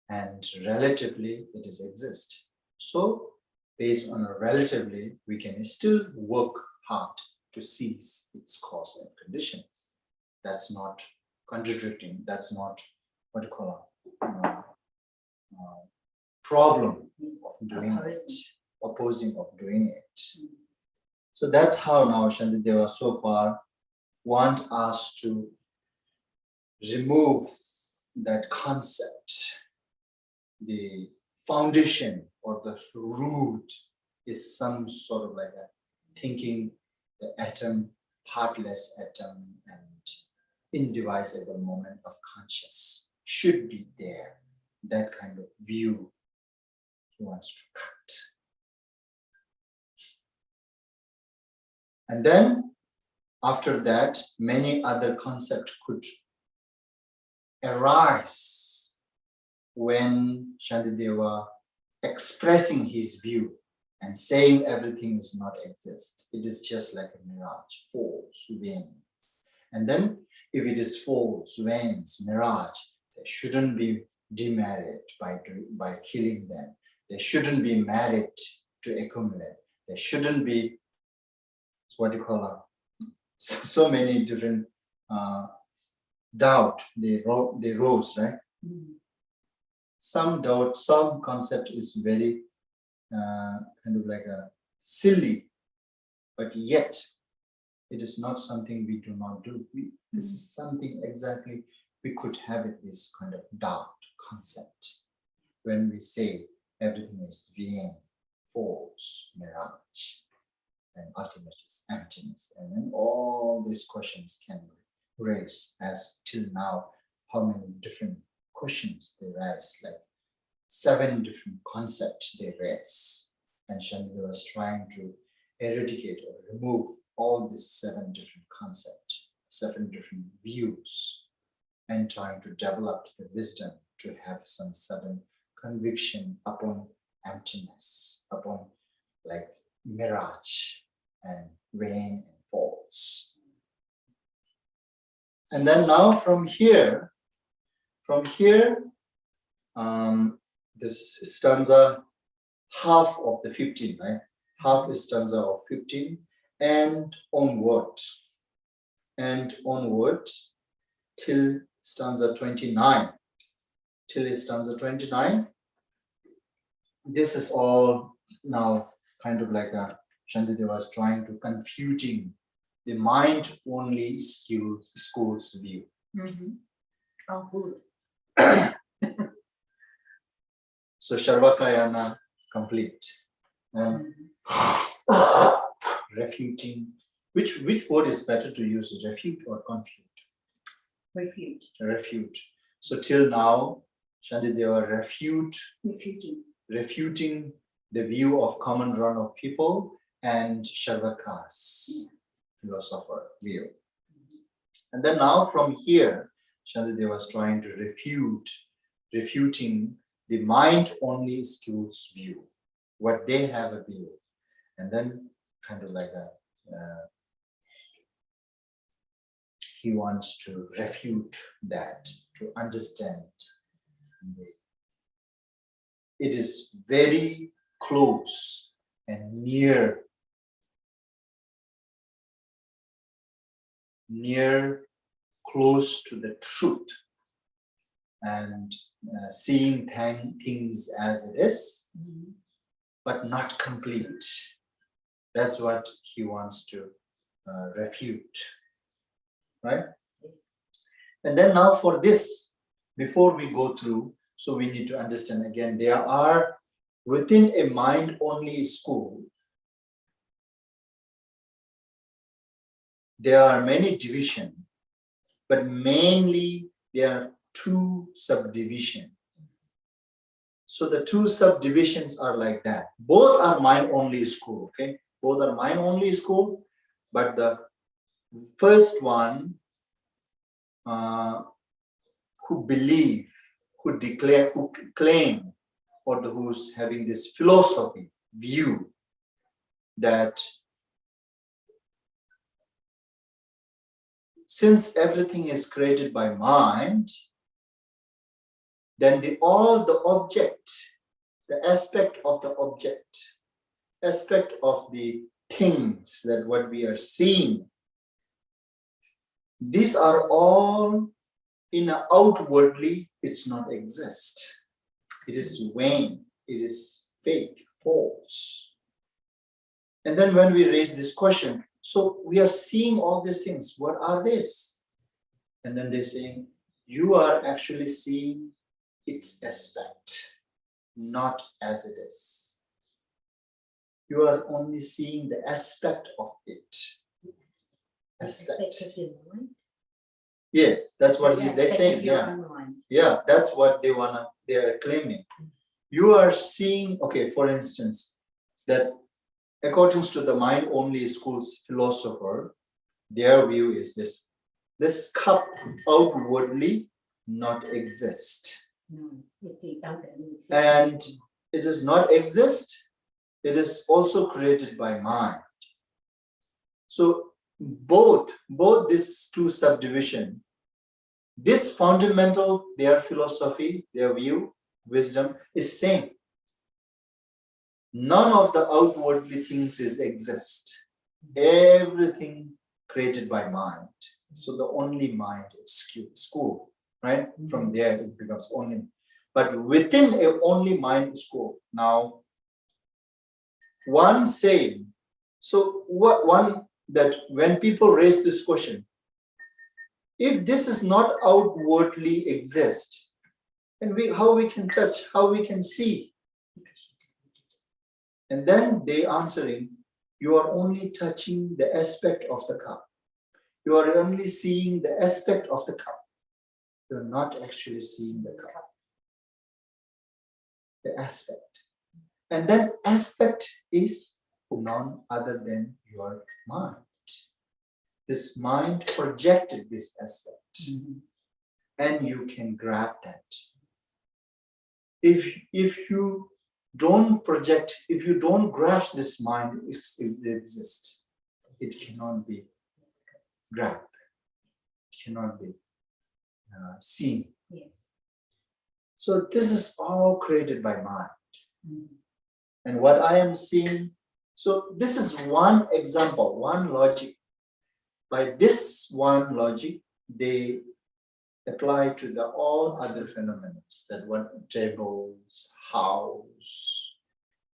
[SPEAKER 1] and relatively it is exist. So based on a relatively, we can still work hard to seize its cause and conditions. That's not contradicting, that's not what you call a problem of doing it, opposing of doing it. So that's how now Shantideva so far want us to remove that concept. The foundation or the root is some sort of like a thinking the atom, partless atom, and indivisible moment of conscious should be there. That kind of view he wants to cut. And then after that, many other concepts could arise when Shantideva expressing his view and saying everything is not exist. It is just like a mirage, false, vain. And then if it is false, vain, mirage, they shouldn't be demarried by killing them. They shouldn't be married to accumulate. They shouldn't be, what you call so many different doubt they rose, right? Some doubt, some concept is very kind of like a silly, but yet it is not something we do not do. This is something exactly we could have it, this kind of doubt concept when we say everything is vain, false, mirage, and ultimate is emptiness. And then all these questions can raise, as till now, how many different questions they raise, like 7 different concepts they raise. And Shantideva was trying to eradicate or remove all these 7 different concepts, 7 different views, and trying to develop the wisdom to have some sudden conviction upon emptiness, upon like mirage and vain and false. And then now from here, this stanza, half of the 15, right? Half is stanza of 15 and onward till stanza 29. Till stanza 29. this is all now kind of like a Shantideva was trying to confuting the mind only schools view.
[SPEAKER 2] Oh, good.
[SPEAKER 1] So Sarvakayana complete and refuting. Which word is better to use, refute or confute?
[SPEAKER 2] Refute.
[SPEAKER 1] Refute. So till now, Shantideva refuting the view of common run of people and Sharvaka's philosopher view. And then now from here, Shantideva was trying to refuting the mind-only schools view, what they have a view. And then kind of like he wants to refute that, to understand. It is very close and near close to the truth and seeing things as it is, but not complete. That's what he wants to refute, right?
[SPEAKER 2] Yes.
[SPEAKER 1] And then now for this, before we go through, so we need to understand again, there are within a mind-only school, there are many divisions, but mainly there are two subdivisions. So the two subdivisions are like that. Both are mind-only school, okay? Both are mind-only school, but the first one who believe, who declare, who claim, or who's having this philosophy view that since everything is created by mind, then all the object, the aspect of the object, aspect of the things that what we are seeing, these are all in a outwardly, it's not exist. It is vain, it is fake, false. And then when we raise this question, so we are seeing all these things, what are these? And then they say, you are actually seeing its aspect, not as it is. You are only seeing the aspect of it. Aspect. Yes, that's what they're saying. Yeah, that's what they are claiming. You are seeing, okay, for instance, that according to the mind-only school's philosopher, their view is this cup outwardly not exist. And it does not exist. It is also created by mind. So both these two subdivisions, this fundamental, their philosophy, their view, wisdom is same. None of the outwardly things exist. Everything created by mind. So the only mind is school, right? From there it becomes only. But within a only mind school, now one saying, so one that when people raise this question, if this is not outwardly exist, and how we can touch, how we can see? And then they answering, you are only touching the aspect of the cup. You are only seeing the aspect of the cup. You are not actually seeing the cup. The aspect. And that aspect is none other than your mind. This mind projected this aspect. And you can grab that. If you don't project, if you don't grasp this mind, it exists. It cannot be grasped. It cannot be seen.
[SPEAKER 2] Yes.
[SPEAKER 1] So this is all created by mind. And what I am seeing, so this is one example, one logic. By this one logic, they apply to the all other phenomena, that what tables, house,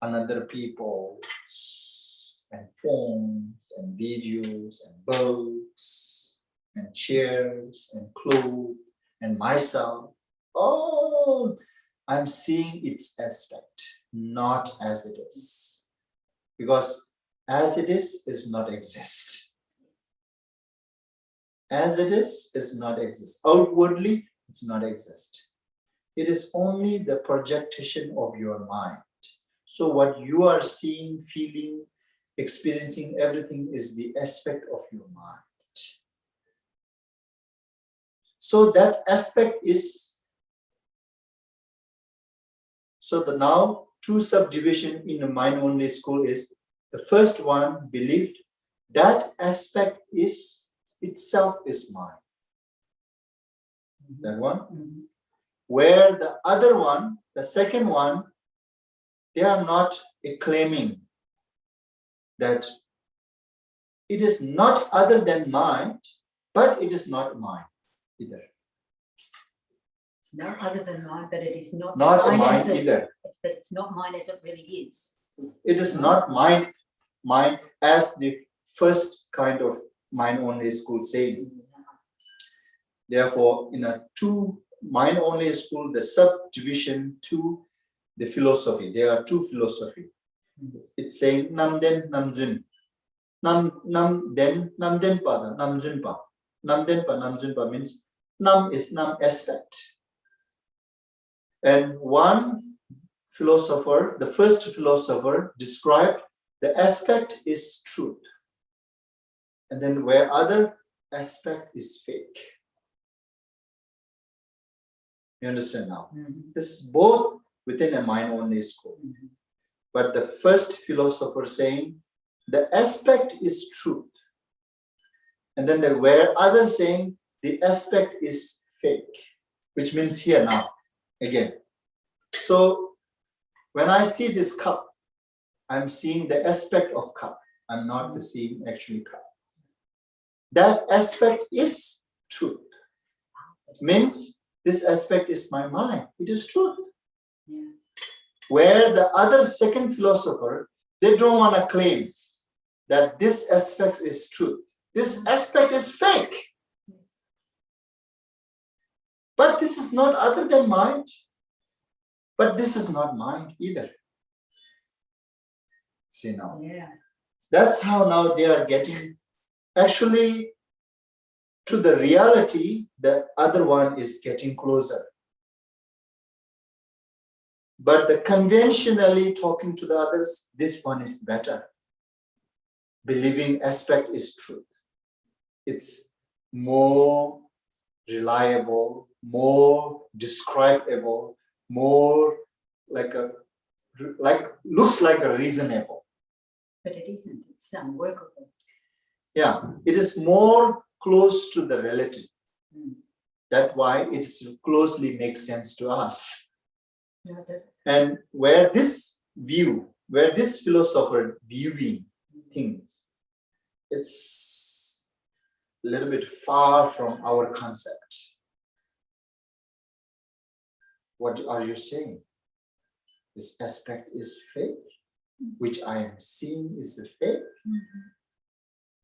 [SPEAKER 1] another people and phones and videos and books and chairs and clothes and myself. Oh, I'm seeing its aspect, not as it is. Because as it is not exist. As it is not exist. Outwardly, it's not exist. It is only the projection of your mind. So what you are seeing, feeling, experiencing, everything is the aspect of your mind. So that aspect is, so the now two subdivision in the mind only school is, the first one believed that aspect is itself is mind. That one. Where the other one, the second one, they are not claiming that it is not other than mind, but it is not mind either.
[SPEAKER 2] It's not other than mind, but it is not
[SPEAKER 1] mind either.
[SPEAKER 2] But it's not mind as it really is.
[SPEAKER 1] It is not mind as the first kind of mind only school saying. Therefore, in a two mind only school, the subdivision to the philosophy, there are two philosophy. It's saying nam den nam jun. Nam den pada nam jun pa. Nam den pa nam jun pa means nam is nam aspect. And one philosopher, the first philosopher, described the aspect is truth. And then where other aspect is fake. You understand now? This is both within a mind only school. But the first philosopher saying the aspect is truth. And then where others saying the aspect is fake, which means here now, again. So when I see this cup, I'm seeing the aspect of cup. I'm not seeing actually cup. That aspect is truth. Means this aspect is my mind. It is truth.
[SPEAKER 2] Yeah.
[SPEAKER 1] Where the other second philosopher, they don't want to claim that this aspect is truth. This aspect is fake.
[SPEAKER 2] Yes.
[SPEAKER 1] But this is not other than mind. But this is not mind either. See now.
[SPEAKER 2] Yeah.
[SPEAKER 1] That's how now they are getting actually to the reality. The other one is getting closer. But the conventionally talking to the others, this one is better. Believing aspect is truth. It's more reliable, more describable, more looks like a reasonable.
[SPEAKER 2] But it isn't. It's unworkable.
[SPEAKER 1] Yeah, it is more close to the relative. That's why it closely makes sense to us.
[SPEAKER 2] No, it doesn't.
[SPEAKER 1] And where this view, where this philosopher viewing things, it's a little bit far from our concept. What are you saying? This aspect is fake, which I am seeing is a fake.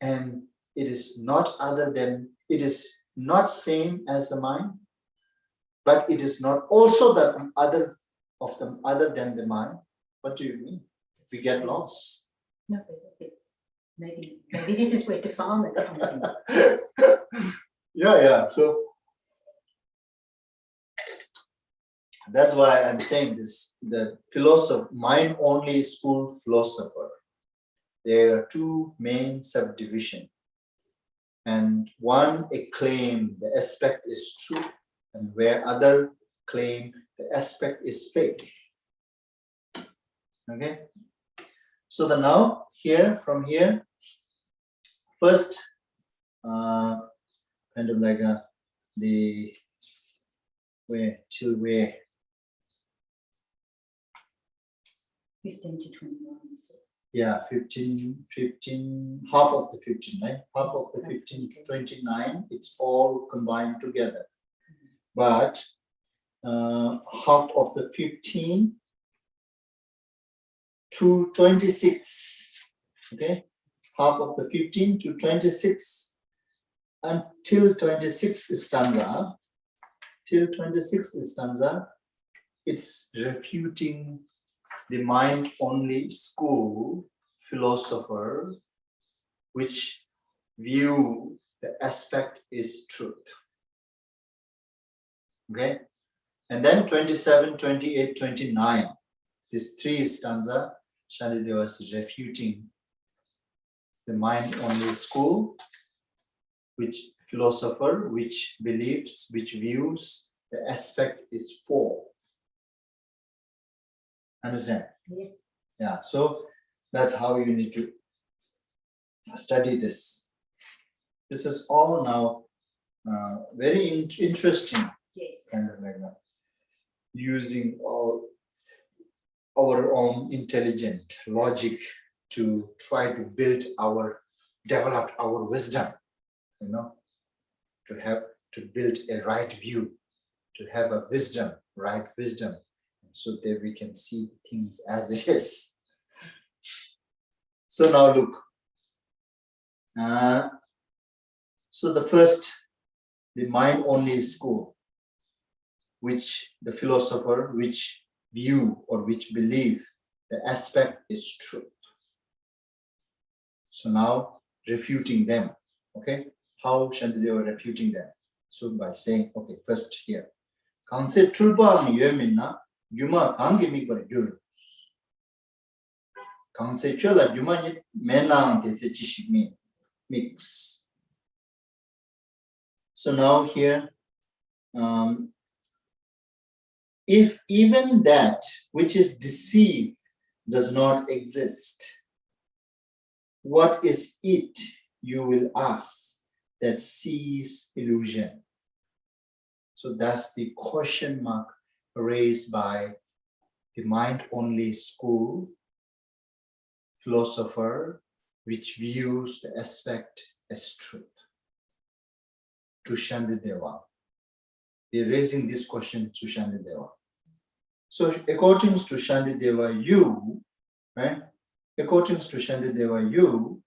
[SPEAKER 1] And it is not other than, it is not same as the mind, but it is not also the other of them other than the mind. What do you mean? We get lost.
[SPEAKER 2] No, maybe this is where defilement comes in.
[SPEAKER 1] Yeah. So that's why I'm saying this, the philosopher, mind only school philosopher. There are two main subdivisions. And one, a claim the aspect is true, and where other claim the aspect is fake. Okay. So the now here, from here, first kind of like the where till where
[SPEAKER 2] 15 to 21.
[SPEAKER 1] Yeah, 15, half of the 15, right? Half of the 15 to 29, it's all combined together. But half of the 15 to 26. Okay, half of the 15 to 26 until 26th stanza. Till 26th stanza, it's refuting the mind-only school philosopher, which view the aspect is truth. Okay, and then 27, 28, 29, these three stanza, Shantideva is refuting the mind-only school, which philosopher, which believes, which views the aspect is four. Understand?
[SPEAKER 2] Yes.
[SPEAKER 1] Yeah, so that's how you need to study this. This is all now very interesting.
[SPEAKER 2] Yes.
[SPEAKER 1] Kind of like that. Using our own intelligent logic to try to develop our wisdom, to build a right view, to have a wisdom, right wisdom, so that we can see things as it is. So now look. So the first, the mind-only school, which the philosopher, which view or which believe the aspect is truth. So now refuting them, okay? How Shantideva refuting them? So by saying, okay, first here, Kanse Trulpang Yemina, Yuma Kangimi for Yur. Kanse Chola Yuma Menang Tesechishimi mix. So now here, if even that which is deceived does not exist, what is it, you will ask, that sees illusion? So that's the question mark raised by the mind-only school philosopher, which views the aspect as truth. To Shantideva. They're raising this question to Shantideva. So according to Shantideva, you, right? According to Shantideva, you,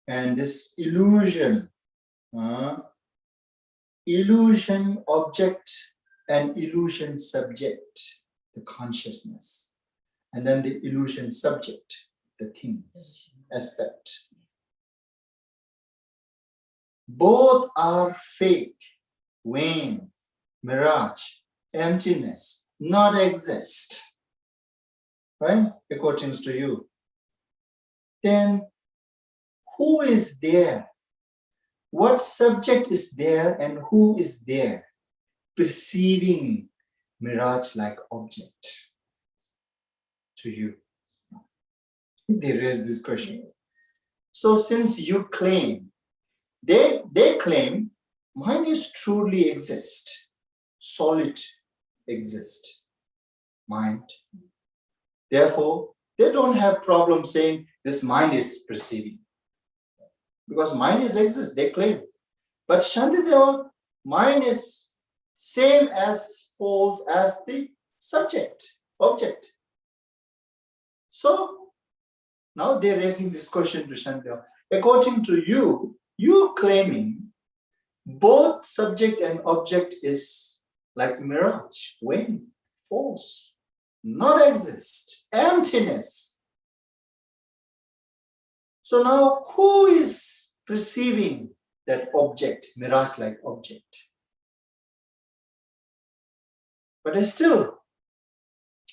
[SPEAKER 1] and this illusion, illusion object and illusion subject, the consciousness, and then the illusion subject, the things, aspect. Both are fake, vain, mirage, emptiness, not exist, right? According to you. Then who is there? What subject is there and who is there perceiving mirage-like object to you? They raise this question. So since you claim, they claim mind is truly exist, solid exist, mind. Therefore, they don't have problem saying this mind is perceiving. Because mind is exist, they claim. But Shantideva, mind is same as false as the subject, object. So now they're raising this question to Shantideva. According to you, you claiming both subject and object is like mirage, vain, false, not exist, emptiness. So now who is perceiving that object, mirage-like object? But still,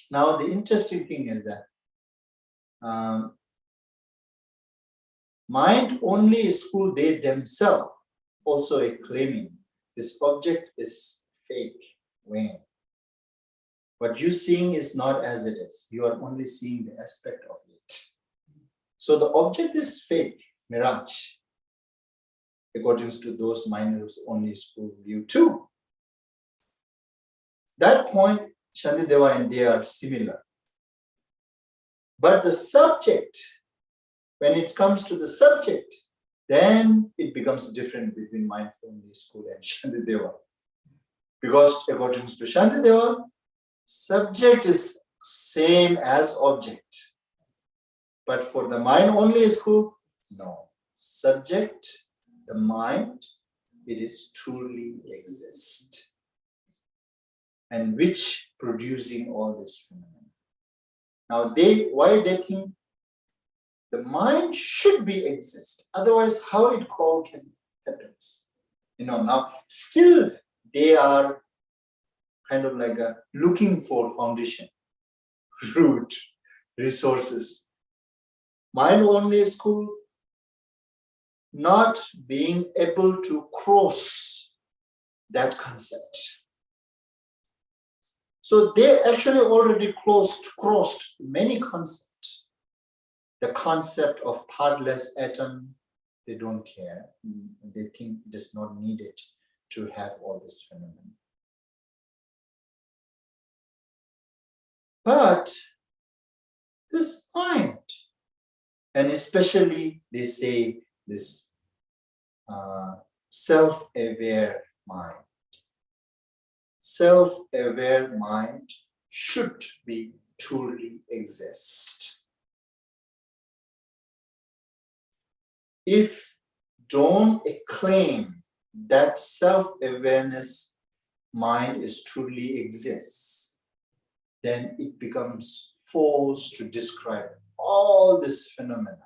[SPEAKER 1] now the interesting thing is that mind-only school, they themselves also are claiming this object is fake, vain. What you're seeing is not as it is. You are only seeing the aspect of it. So the object is fake, mirage, according to those mind-only school view too. That point, Shantideva and they are similar. But the subject, when it comes to the subject, then it becomes different between mind-only school and Shantideva. Because according to Shantideva, subject is same as object. But for the mind only school, no. Subject, the mind, it is truly exist. And which producing all this phenomena. Now why they think the mind should be exist, otherwise how it called can happens. Now still they are kind of like looking for foundation, root, resources. Mind only school not being able to cross that concept. So they actually already crossed many concepts. The concept of partless atom, they don't care. They think it is not needed to have all this phenomenon. But this mind, and especially they say this self-aware mind. Self-aware mind should be truly exist. If don't claim that self-awareness mind is truly exists, then it becomes false to describe all this phenomena.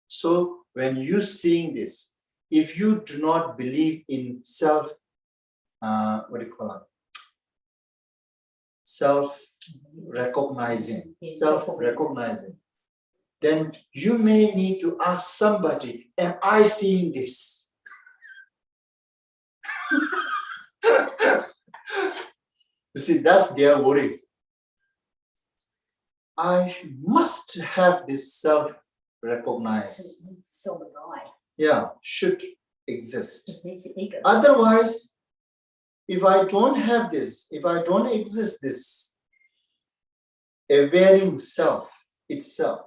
[SPEAKER 1] So when you're seeing this, if you do not believe in self-recognizing, then you may need to ask somebody, am I seeing this? You see, that's their worry. I must have this self-recognized. Yeah, should exist. Otherwise, if I don't have this, if I don't exist this awareing self itself,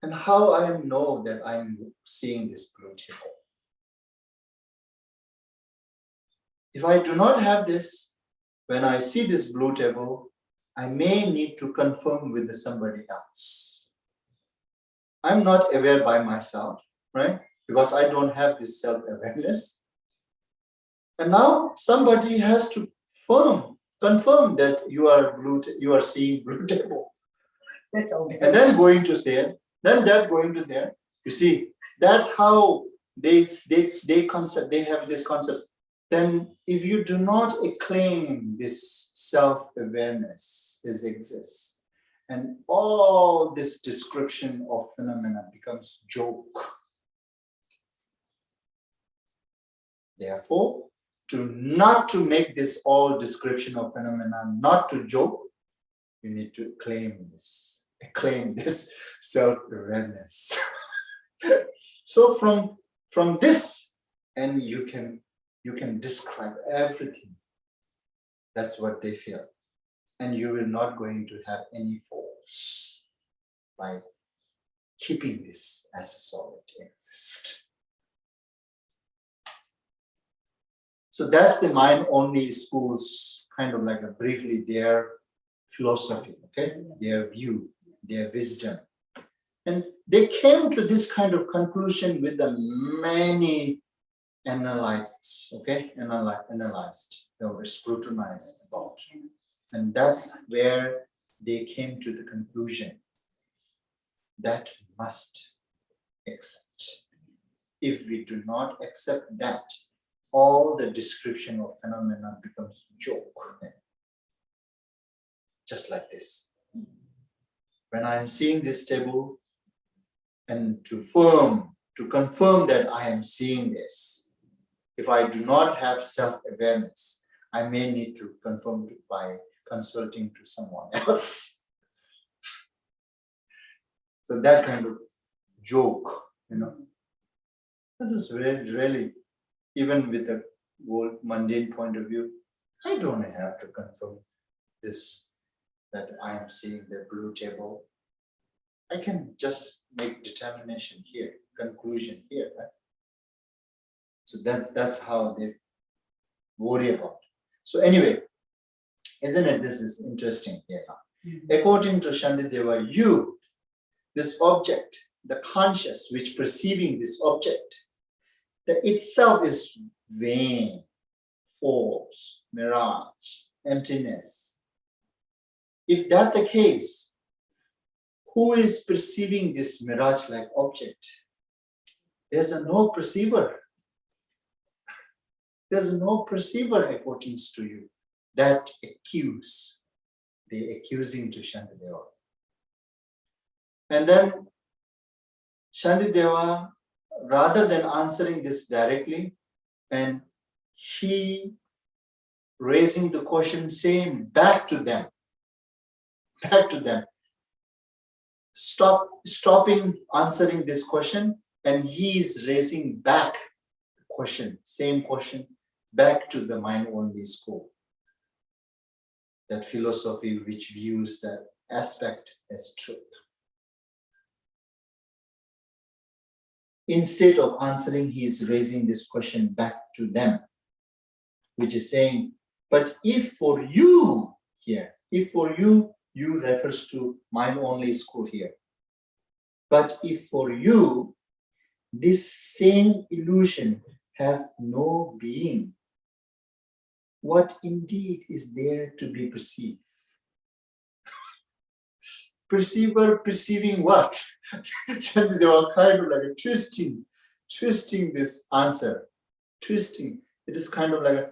[SPEAKER 1] and how I know that I'm seeing this blue table? If I do not have this, when I see this blue table, I may need to confirm with somebody else. I'm not aware by myself, right? Because I don't have this self-awareness. And now somebody has to confirm that you are seeing blue table.
[SPEAKER 2] That's all.
[SPEAKER 1] And then going to there, then that going to there. You see, that how they have this concept. Then if you do not claim this self-awareness exists, and all this description of phenomena becomes joke. Therefore, not to make this all description of phenomena not to joke, you need to claim this self-awareness. So from this, and you can describe everything. That's what they feel. And you will not going to have any force by keeping this as a solid exist. So that's the mind only schools, kind of like briefly their philosophy, okay, their view, their wisdom. And they came to this kind of conclusion with the many analytes, okay, analyzed, they were scrutinized about. And that's where they came to the conclusion that we must accept. If we do not accept that, all the description of phenomena becomes joke. Just like this. When I am seeing this table, and to confirm that I am seeing this, if I do not have self-awareness, I may need to confirm it by consulting to someone else. So that kind of joke, that is really, even with the whole mundane point of view, I don't have to confirm this, that I am seeing the blue table. I can just make determination here, conclusion here, right? So that's how they worry about. So anyway, isn't it, this is interesting here now. According to Shantideva, you, this object, the conscious which perceiving this object, that itself is vain, false, mirage, emptiness. If that the case, who is perceiving this mirage-like object? There's no perceiver. There's no perceiver according to you. That accuse, they accusing to Shantideva. And then Shantideva, rather than answering this directly, and he raising the question, saying back to them, stopping answering this question, and he is raising back the question, same question, back to the mind-only school. That philosophy which views that aspect as truth. Instead of answering, he is raising this question back to them, which is saying, but if for you here, if for you, you refers to mind-only school here. But if for you, this same illusion have no being, what indeed is there to be perceived? Perceiver perceiving what? They were kind of like a twisting this answer. Twisting. It is kind of like a,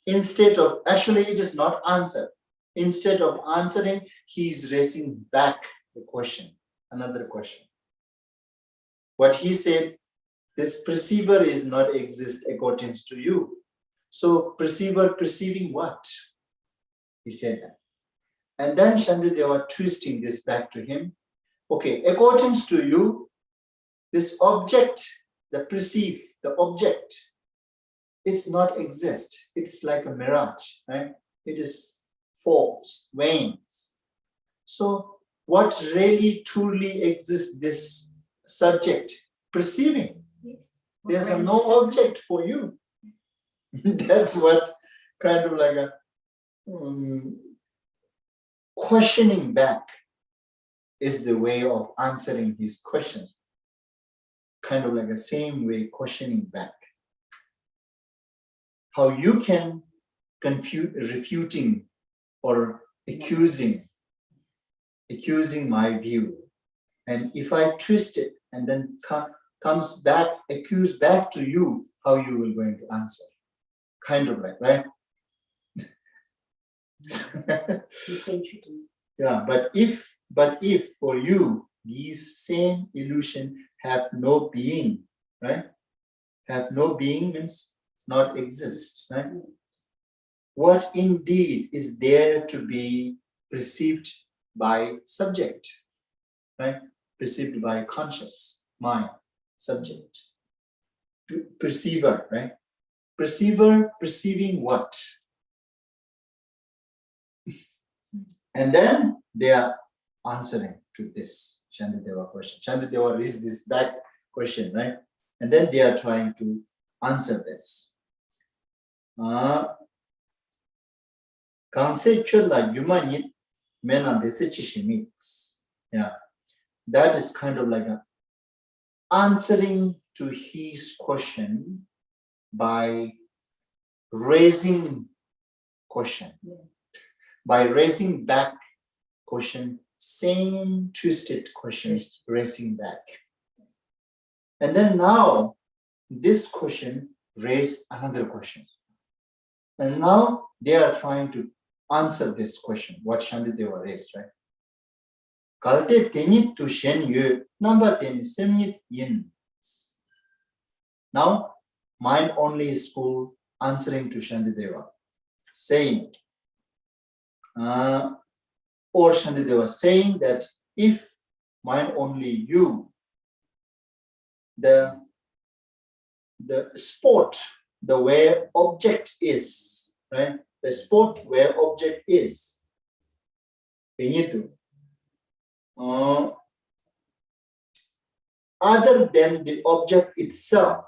[SPEAKER 1] instead of, actually it is not answer. Instead of answering, he is raising back the question, another question. What he said, this perceiver is not exist according to you. So perceiver perceiving what? He said that. And then Shantideva twisting this back to him. Okay, according to you, this object, the perceive, the object, is not exist. It's like a mirage, right? It is false, vain. So what really truly exists, this subject, perceiving?
[SPEAKER 2] Yes.
[SPEAKER 1] There's no object for you. That's what kind of like a questioning back is the way of answering his question. Kind of like the same way questioning back. How you can refuting or accusing my view. And if I twist it and then comes back, accuse back to you, how you will going to answer. Kind of like, right?
[SPEAKER 2] It's been tricky.
[SPEAKER 1] Yeah, but if for you these same illusion have no being, right? Have no being means not exist, right? What indeed is there to be perceived by subject, right? Perceived by conscious mind, subject. Perceiver, right? Perceiver perceiving what? And then they are answering to this Shantideva question. Shantideva raised this back question, right? And then they are trying to answer this. Conceptual human mena mix. Yeah. That is kind of like a answering to his question by raising question. Yeah. By raising back question, same twisted question, raising back. And then now, this question raised another question. And now they are trying to answer this question, what Shantideva raised, right? Kalte tenit tu shen yu, namba teni semnit yin. Now, mind only school answering to Shantideva, saying, or Shantideva saying that if mind only you, the spot, the where object is, right? The spot where object is, other than the object itself,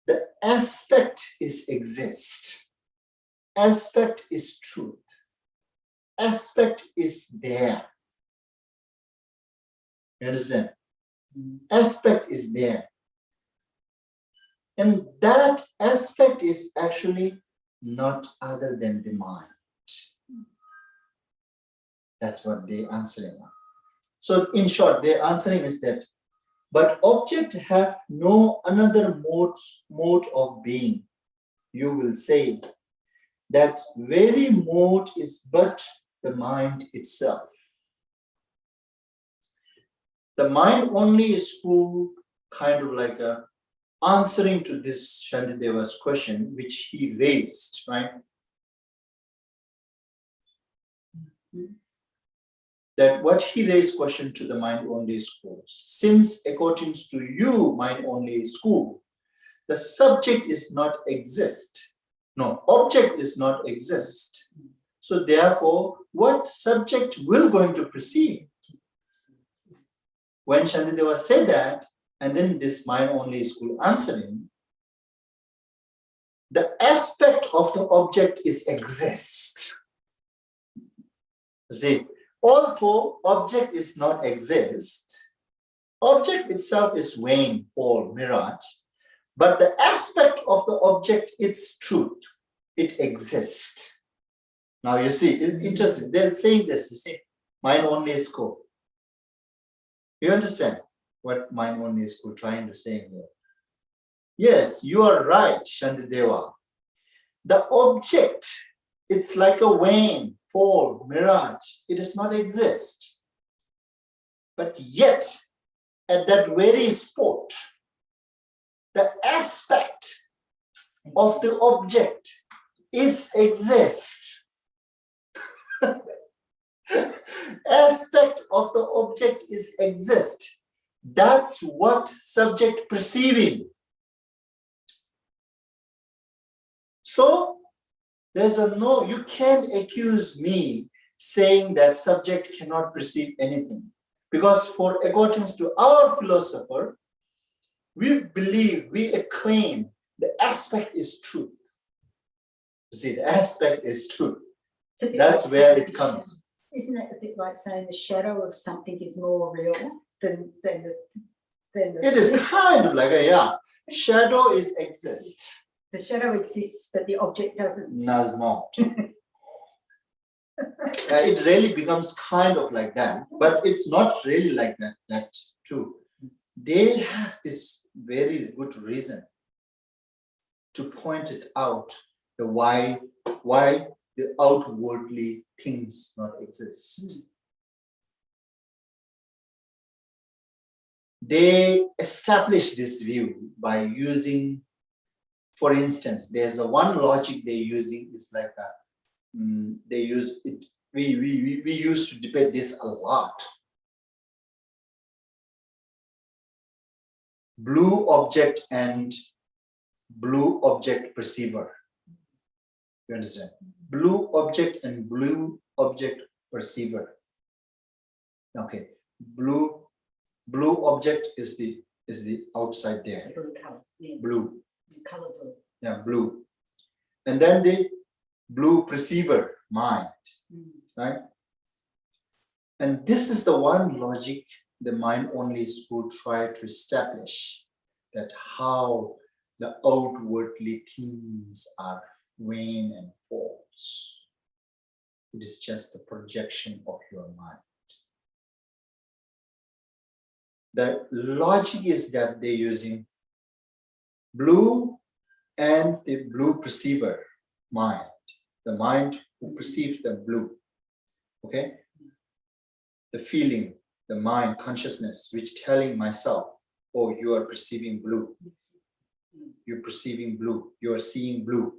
[SPEAKER 1] the aspect is exist. Aspect is truth. aspect is there. You understand? Aspect is there. And that aspect is actually not other than the mind. That's what they're answering. So in short, their answering is that, but object have no another mode of being. You will say that very mode is but the mind itself. The mind only school kind of like a answering to this Shantideva's question, which he raised, right? That what he raised question to the mind only schools. Since according to you, mind only school, the subject is not exist. No, object is not exist. So therefore, what subject will going to perceive? When Shantideva said that, and then this mind only school answering, the aspect of the object is exist. See, although object is not exist, object itself is vain, fall, mirage, but the aspect of the object is truth. It exists. Now you see, it's interesting. They're saying this, you see, mind only school. You understand what mind only school trying to say here? Yes, you are right, Shantideva. The object, it's like a vain, fall, mirage. It does not exist. But yet, at that very spot, the aspect of the object is exist. Aspect of the object is exist. That's what subject perceiving. So there's a no, you can't accuse me saying that subject cannot perceive anything. Because for according to our philosopher, we believe, we acclaim the aspect is truth. See, the aspect is truth. That's where it comes.
[SPEAKER 2] Isn't it a bit like saying the shadow of something is more real than the
[SPEAKER 1] It is kind of like a, yeah, shadow is exist.
[SPEAKER 2] The shadow exists, but the object doesn't.
[SPEAKER 1] Does not. It really becomes kind of like that, but it's not really like that, that too. They have this very good reason to point it out, the why the outwardly things not exist. They establish this view by using, for instance, there's a one logic they're using is like a, they use it, we used to debate this a lot. Blue object and blue object perceiver. You understand? Blue object and blue object perceiver. Okay. Blue object is the outside there.
[SPEAKER 2] Blue color. Yeah.
[SPEAKER 1] Blue.
[SPEAKER 2] Color blue.
[SPEAKER 1] Yeah, blue. And then the blue perceiver, mind. Right? And this is the one logic the mind only school try to establish, that how the outwardly things are vain and false. It is just the projection of your mind. The logic is that they're using blue and the blue perceiver, mind. The mind who perceives the blue. Okay? The feeling, the mind, consciousness, which telling myself, oh, you are perceiving blue. You're perceiving blue. You are seeing blue.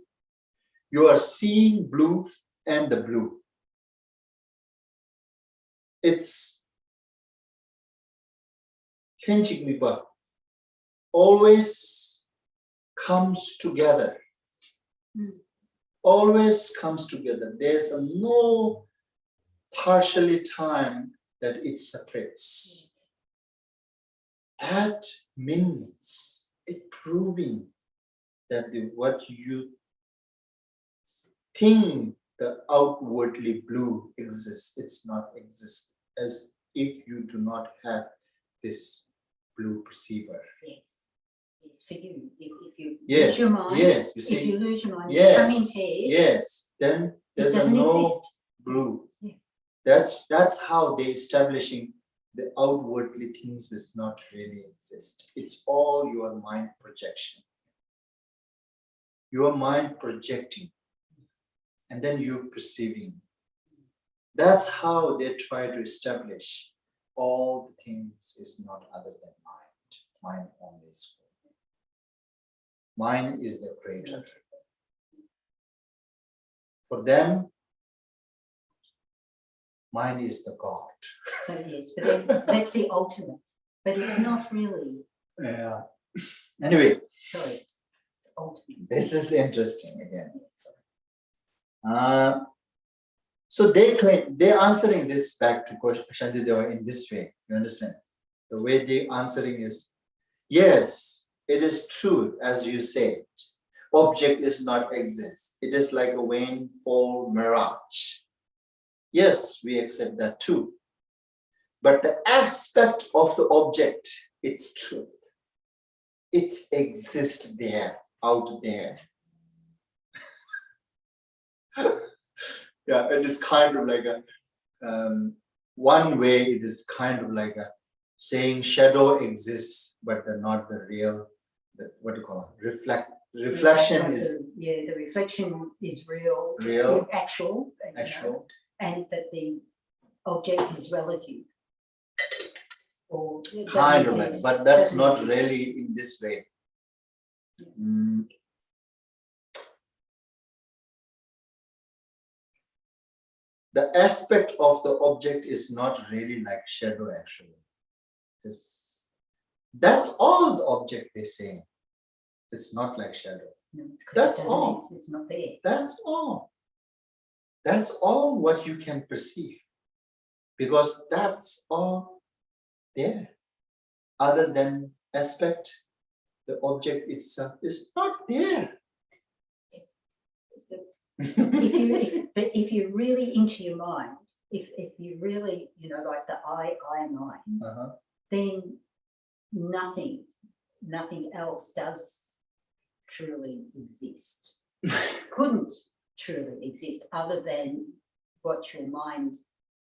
[SPEAKER 1] You are seeing blue and the blue. It's always comes together. Always comes together. There's no partially time that it separates. That means it proving that what you think the outwardly blue exists. It's not exist, as if you do not have this blue perceiver.
[SPEAKER 2] Yes. It's for you. If you
[SPEAKER 1] Yes,
[SPEAKER 2] lose your mind,
[SPEAKER 1] yes, you
[SPEAKER 2] if
[SPEAKER 1] see,
[SPEAKER 2] you lose your mind, you
[SPEAKER 1] yes,
[SPEAKER 2] become impaired,
[SPEAKER 1] yes, then
[SPEAKER 2] it
[SPEAKER 1] there's
[SPEAKER 2] doesn't
[SPEAKER 1] no
[SPEAKER 2] exist.
[SPEAKER 1] blue.
[SPEAKER 2] Yeah.
[SPEAKER 1] That's how they establishing the outwardly things does not really exist. It's all your mind projection. Your mind projecting, and then you perceiving. That's how they try to establish all the things is not other than mind. Mind only is good. Mind is the creator. For them, mind is the God.
[SPEAKER 2] So yes, but then that's the ultimate. But it's not really.
[SPEAKER 1] Yeah. Anyway,
[SPEAKER 2] Sorry. Ultimate.
[SPEAKER 1] this is interesting again. So they claim they're answering this back to Shantideva in this way. You understand? The way they answering is, yes, it is true as you said. Object is not exist. It is like a wane, fall, mirage. Yes, we accept that too. But the aspect of the object, it's true. It exists there, out there. Yeah, it is kind of like a one way. It is kind of like a saying shadow exists, but they're not the real. What do you call it? Reflection
[SPEAKER 2] Like
[SPEAKER 1] is
[SPEAKER 2] the reflection is real, actual,
[SPEAKER 1] actual,
[SPEAKER 2] and that the object is relative. Or
[SPEAKER 1] kind of like, but that's not really in this way. The aspect of the object is not really like shadow actually. That's all the object they say. It's not like shadow.
[SPEAKER 2] No,
[SPEAKER 1] that's all.
[SPEAKER 2] It's not there.
[SPEAKER 1] That's all. That's all what you can perceive. Because that's all there. Other than aspect, the object itself is not there.
[SPEAKER 2] if you're really into your mind, if you really, like the I mind, then nothing else does truly exist. Couldn't truly exist other than what your mind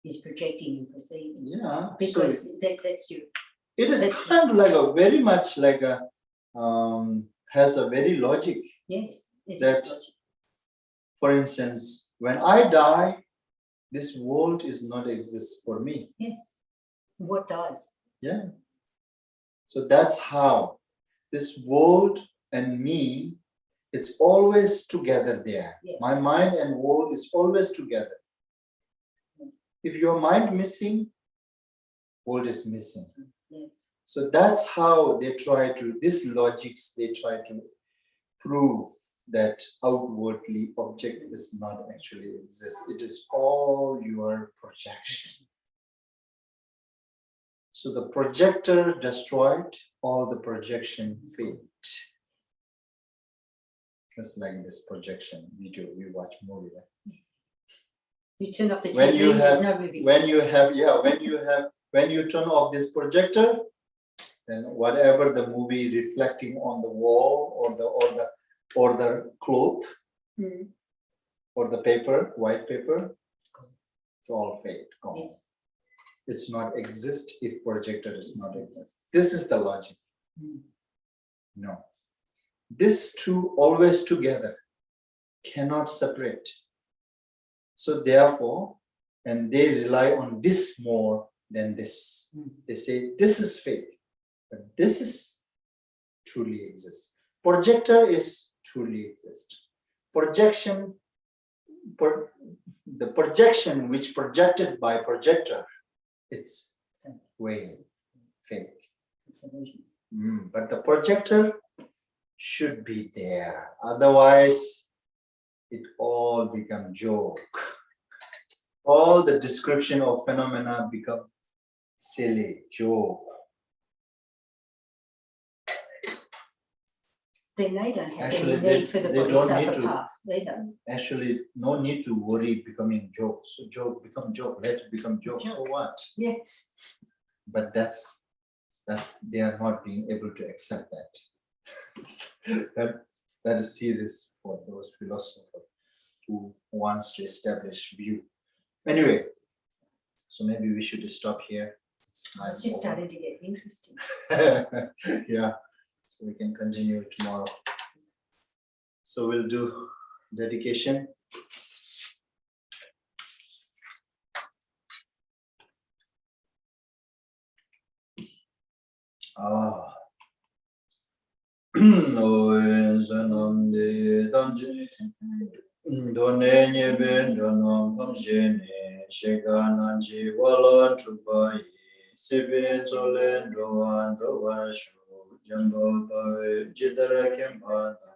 [SPEAKER 2] is projecting and perceiving.
[SPEAKER 1] Yeah,
[SPEAKER 2] because that's your.
[SPEAKER 1] It is kind of like a very much like a has a very logic.
[SPEAKER 2] Yes, it
[SPEAKER 1] that,
[SPEAKER 2] is logic.
[SPEAKER 1] For instance, when I die, this world is not exist for me.
[SPEAKER 2] Yes. What does?
[SPEAKER 1] Yeah. So that's how this world and me, it's always together there.
[SPEAKER 2] Yes.
[SPEAKER 1] My mind and world is always together. If your mind missing, world is missing.
[SPEAKER 2] Yes.
[SPEAKER 1] So that's how they try to, this logics, they try to prove that outwardly object does not actually exist. It is all your projection. So the projector destroyed, all the projection fade. Just like this projection video, we watch movie. Right?
[SPEAKER 2] You turn off the TV, there's no movie.
[SPEAKER 1] When you turn off this projector, then whatever the movie reflecting on the wall or the cloth or the paper, white paper, it's all fake, gone. Yes. It's not exist if projector does not exist. This is the logic. No. These two always together, cannot separate. So therefore, and they rely on this more than this. They say this is fake, but this is truly exists. Projector is truly exist. Projection, the projection which projected by projector, it's way fake. It's illusion. But the projector should be there. Otherwise, it all become joke. All the description of phenomena become silly, joke.
[SPEAKER 2] then they don't have
[SPEAKER 1] Actually,
[SPEAKER 2] any need for the
[SPEAKER 1] they don't need
[SPEAKER 2] Bodhisattva
[SPEAKER 1] to.
[SPEAKER 2] path either.
[SPEAKER 1] Actually, no need to worry becoming joke. So joke become joke. Let it become joke. So what?
[SPEAKER 2] Yes.
[SPEAKER 1] But that's they are not being able to accept that. That is serious for those philosophers who wants to establish view. Anyway, so maybe we should stop here.
[SPEAKER 2] It's just starting to get interesting.
[SPEAKER 1] Yeah, so we can continue tomorrow. So we'll do dedication. Donenye bendranom pamjene shegananji walon trubai sibe solendro androvashu jambo pawe jidara kembana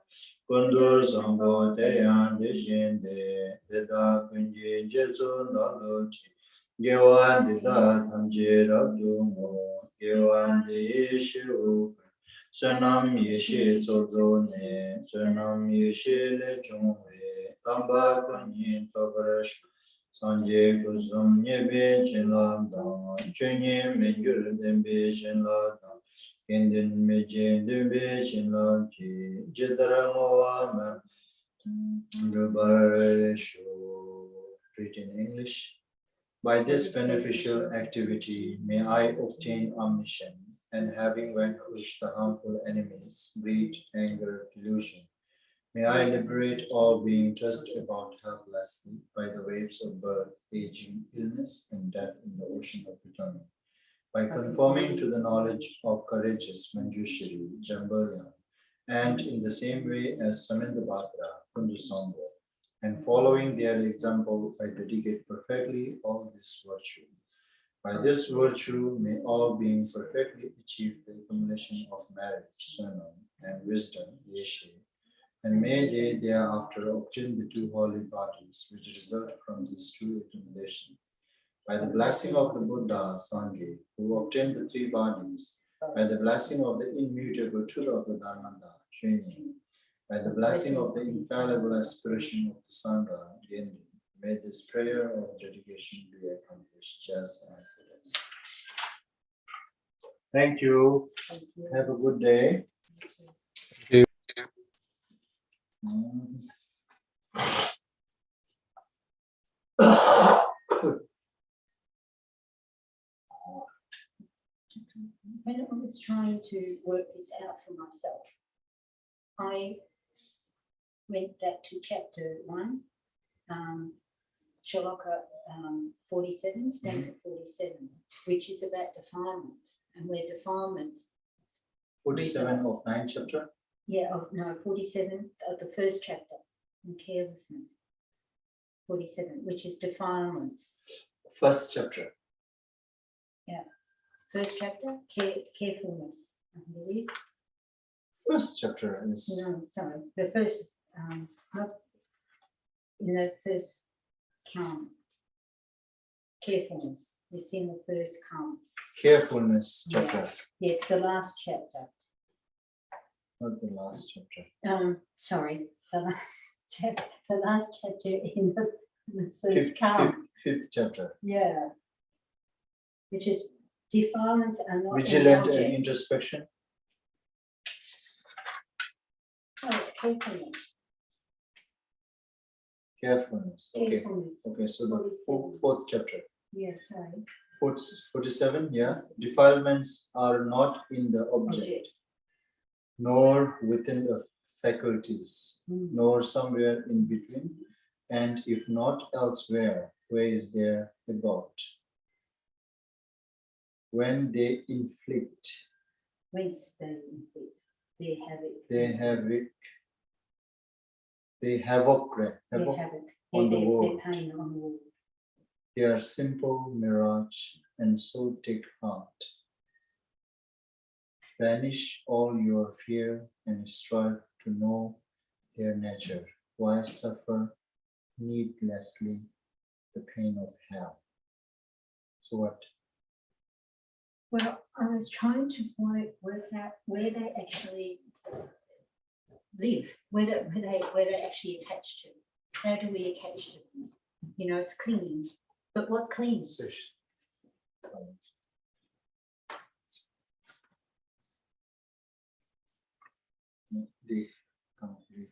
[SPEAKER 1] kundur sambo teyan dejinde deda kunji jesu nalochi gewan dida tamje rabdungo gewan de yeshu Sunam Yeshe Zozone, Sunam Yeshe Lechungwe, Tamba Kunyin Tabarash, Sanje Kuzum Nyebe Chinladang, Chenye Mengur Dembe Chinladang, Indin Meje Dembe Chinladji, Jidara Moama, Rubareshu. Read in English. By this beneficial activity, may I obtain omniscience, and having vanquished the harmful enemies, greed, anger, delusion, may I liberate all being tossed about helplessly by the waves of birth, aging, illness, and death in the ocean of return. By conforming to the knowledge of courageous Manjushri, Jambalyan, and in the same way as Samindabhadra, Kundusambo, and following their example, I dedicate perfectly all this virtue. By this virtue, may all beings perfectly achieve the accumulation of merit, sunnah, and wisdom, yeshe, and may they thereafter obtain the two holy bodies which result from this true accumulation. By the blessing of the Buddha, Sangha, who obtained the three bodies, by the blessing of the immutable truth of the Dharmanda, Shunyam, by the blessing of the infallible aspiration of the Sangha, Yendi, may this prayer of dedication be accomplished just as it is. Thank you. Have a good day.
[SPEAKER 2] When I was trying to work this out for myself, I went back to chapter 1, Shaloka 47, stanza 47, which is about defilement, and where defilements.
[SPEAKER 1] 47 of 9th chapter?
[SPEAKER 2] Yeah, no, 47 of the first chapter, in carelessness. 47, which is defilements.
[SPEAKER 1] First chapter.
[SPEAKER 2] Yeah. First chapter, carefulness, I think it is.
[SPEAKER 1] First chapter is.
[SPEAKER 2] No, sorry. The first, not in the first count. Carefulness. It's in the first count.
[SPEAKER 1] Carefulness chapter.
[SPEAKER 2] Yeah, it's the last chapter.
[SPEAKER 1] Not the last chapter.
[SPEAKER 2] Sorry, the last chapter in the first count.
[SPEAKER 1] Fifth chapter.
[SPEAKER 2] Yeah. Which is defilements are not
[SPEAKER 1] vigilant and introspection.
[SPEAKER 2] Oh, it's carefulness.
[SPEAKER 1] Carefulness. Okay.
[SPEAKER 2] Carefulness.
[SPEAKER 1] Okay, so the fourth chapter.
[SPEAKER 2] Yeah, sorry.
[SPEAKER 1] 47, yeah. Defilements are not in the object, nor within the faculties, nor somewhere in between, and if not elsewhere, where is their about? When they inflict.
[SPEAKER 2] Whence they inflict. They
[SPEAKER 1] havoc on the world.
[SPEAKER 2] Pain on the world.
[SPEAKER 1] They are simple mirage and so take heart. Banish all your fear and strive to know their nature. Why suffer needlessly the pain of hell? So what?
[SPEAKER 2] Well, I was trying to work out where they actually live, where they're actually attached to. How do we attach to them? You know, it's clinging. But what clings?
[SPEAKER 1] Leaf, come leaf.